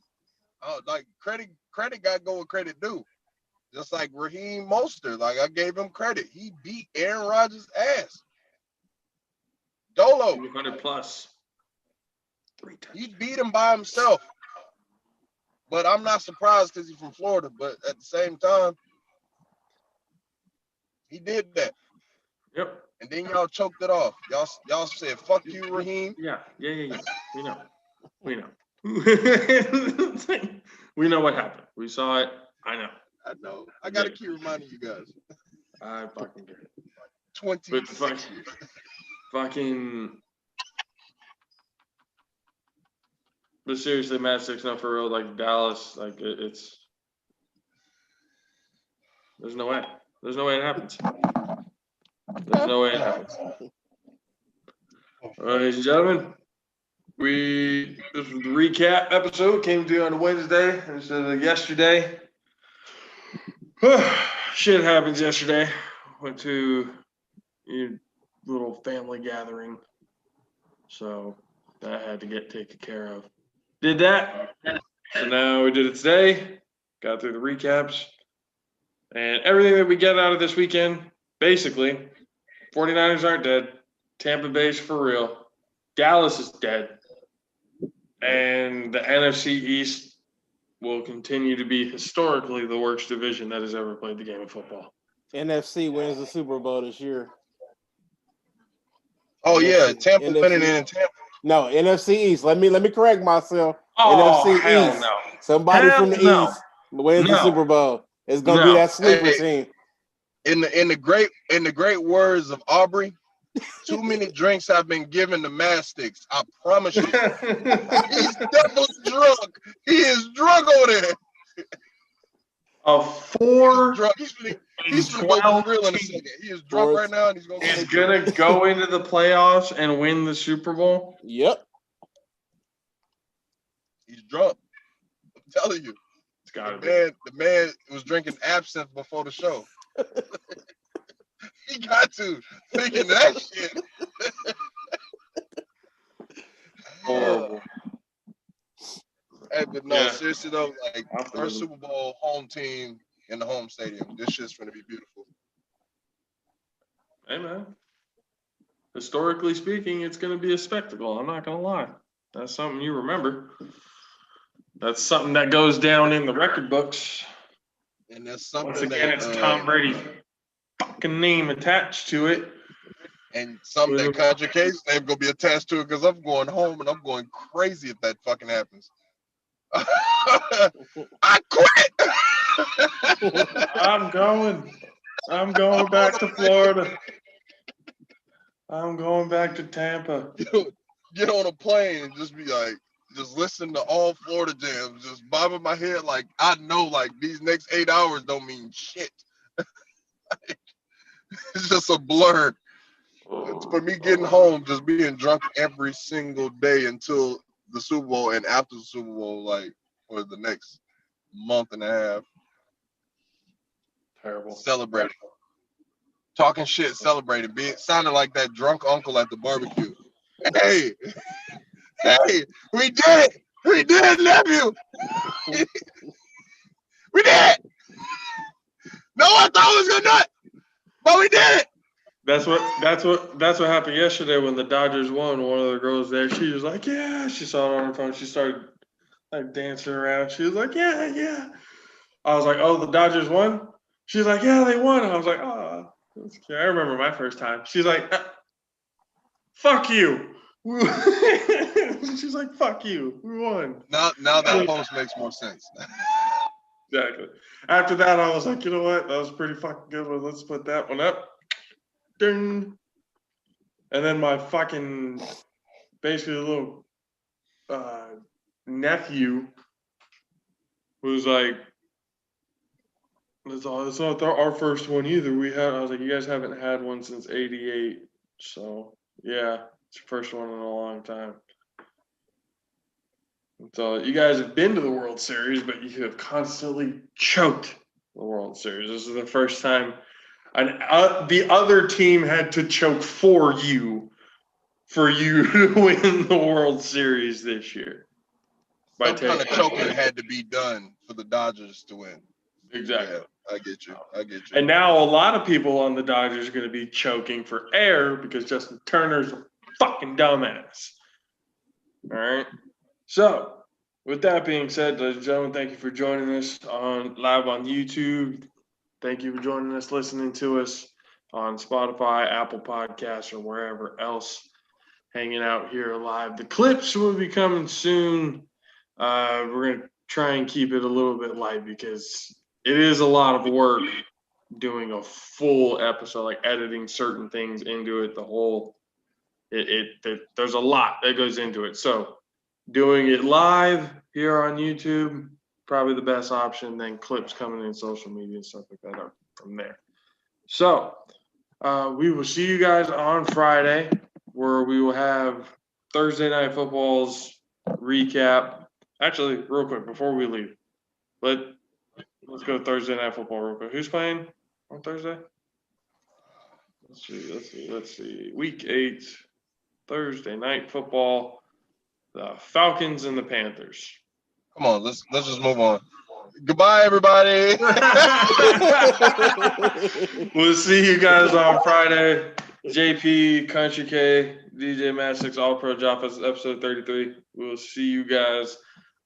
Speaker 1: Like credit got to go with credit due. Just like Raheem Mostert. Like I gave him credit. He beat Aaron Rodgers' ass. Dolo.
Speaker 2: 200 plus.
Speaker 1: He beat him by himself. But I'm not surprised because he's from Florida. But at the same time, he did that.
Speaker 2: Yep.
Speaker 1: And then y'all choked it off. Y'all said, fuck you, Raheem.
Speaker 2: Yeah. We know. We know what happened. We saw it. I know.
Speaker 1: I got to keep reminding you guys.
Speaker 2: I fucking get it.
Speaker 1: 26 years.
Speaker 2: Fucking. But seriously, Matt 6-0 for real, like Dallas, like it's. There's no way. There's no way it happens. There's no way it happens. All right, ladies and gentlemen, this was the recap episode. Came to you on Wednesday instead of yesterday. Shit happens yesterday. Went to a little family gathering, so that had to get taken care of. Did that. So now we did it today. Got through the recaps. And everything that we get out of this weekend, basically, 49ers aren't dead. Tampa Bay's for real. Dallas is dead. And the NFC East will continue to be historically the worst division that has ever played the game of football.
Speaker 3: NFC wins the Super Bowl this year.
Speaker 1: Oh, yeah. Tampa winning in Tampa.
Speaker 3: No, NFC East. Let me correct myself.
Speaker 2: Oh,
Speaker 3: NFC
Speaker 2: hell
Speaker 3: East.
Speaker 2: No.
Speaker 3: Somebody from the East wins the Super Bowl. It's gonna be that sleeper team.
Speaker 1: In the great words of Aubrey, too many drinks have been given to mastics. I promise you. He's definitely drunk. He is drunk over there. He's gonna go for real in a second. He is drunk right now, and he's
Speaker 2: gonna go into the playoffs and win the Super Bowl.
Speaker 3: Yep.
Speaker 1: He's drunk. I'm telling you. The man was drinking absinthe before the show. He got to thinking that shit.
Speaker 2: Horrible.
Speaker 1: Hey, but no, seriously though, like our Super Bowl home team in the home stadium, this shit's gonna be beautiful.
Speaker 2: Hey man, historically speaking, it's gonna be a spectacle. I'm not gonna lie. That's something you remember. That's something that goes down in the record books.
Speaker 1: And that's something.
Speaker 2: Once again, it's Tom Brady's fucking name attached to it.
Speaker 1: And something that Country K's name gonna be attached to it because I'm going home and I'm going crazy if that fucking happens. I quit.
Speaker 2: I'm going back to Florida. I'm going back to Tampa.
Speaker 1: Get on a plane and just be like, just listen to all Florida jams, just bobbing my head like I know like these next 8 hours don't mean shit. It's just a blur. It's for me getting home, just being drunk every single day until the Super Bowl and after the Super Bowl, like for the next month and a half.
Speaker 2: Terrible.
Speaker 1: Celebrating. Talking shit, celebrating. Sounding like that drunk uncle at the barbecue. Hey, we did it. We did it, nephew. We did it. No one thought we was gonna do it, but we did it.
Speaker 2: That's what happened yesterday when the Dodgers won. One of the girls there, she was like, "Yeah." She saw it on her phone. She started like dancing around. She was like, "Yeah." I was like, "Oh, the Dodgers won." She's like, yeah, they won. I was like, oh, that's cute. I remember my first time. She's like, fuck you. She's like, fuck you. We won.
Speaker 1: Now that post makes more sense.
Speaker 2: Exactly. After that, I was like, you know what? That was pretty fucking good one. Let's put that one up. Ding. And then my fucking, basically little nephew was like, that's not our first one either. I was like, you guys haven't had one since '88. So, yeah, it's your first one in a long time. So, you guys have been to the World Series, but you have constantly choked the World Series. This is the first time the other team had to choke for you to win the World Series this year.
Speaker 1: Some kind of choking had to be done for the Dodgers to win.
Speaker 2: Exactly.
Speaker 1: Yeah, I get you.
Speaker 2: And now a lot of people on the Dodgers are going to be choking for air because Justin Turner's a fucking dumbass. All right. So, with that being said, ladies and gentlemen, thank you for joining us live on YouTube. Thank you for joining us, listening to us on Spotify, Apple Podcasts, or wherever else, hanging out here live. The clips will be coming soon. We're going to try and keep it a little bit light because it is a lot of work doing a full episode, like editing certain things into it. There's a lot that goes into it. So doing it live here on YouTube, probably the best option. Then clips coming in social media and stuff like that are from there. So we will see you guys on Friday, where we will have Thursday Night Football's recap. Actually, real quick before we leave, let's go Thursday Night Football real quick. Who's playing on Thursday? Let's see. Week 8, Thursday Night Football, the Falcons and the Panthers.
Speaker 1: Come on, let's just move on. Goodbye, everybody.
Speaker 2: We'll see you guys on Friday. JP, Country K, DJ Matt 6, All Pro JAFFOs, episode 33. We'll see you guys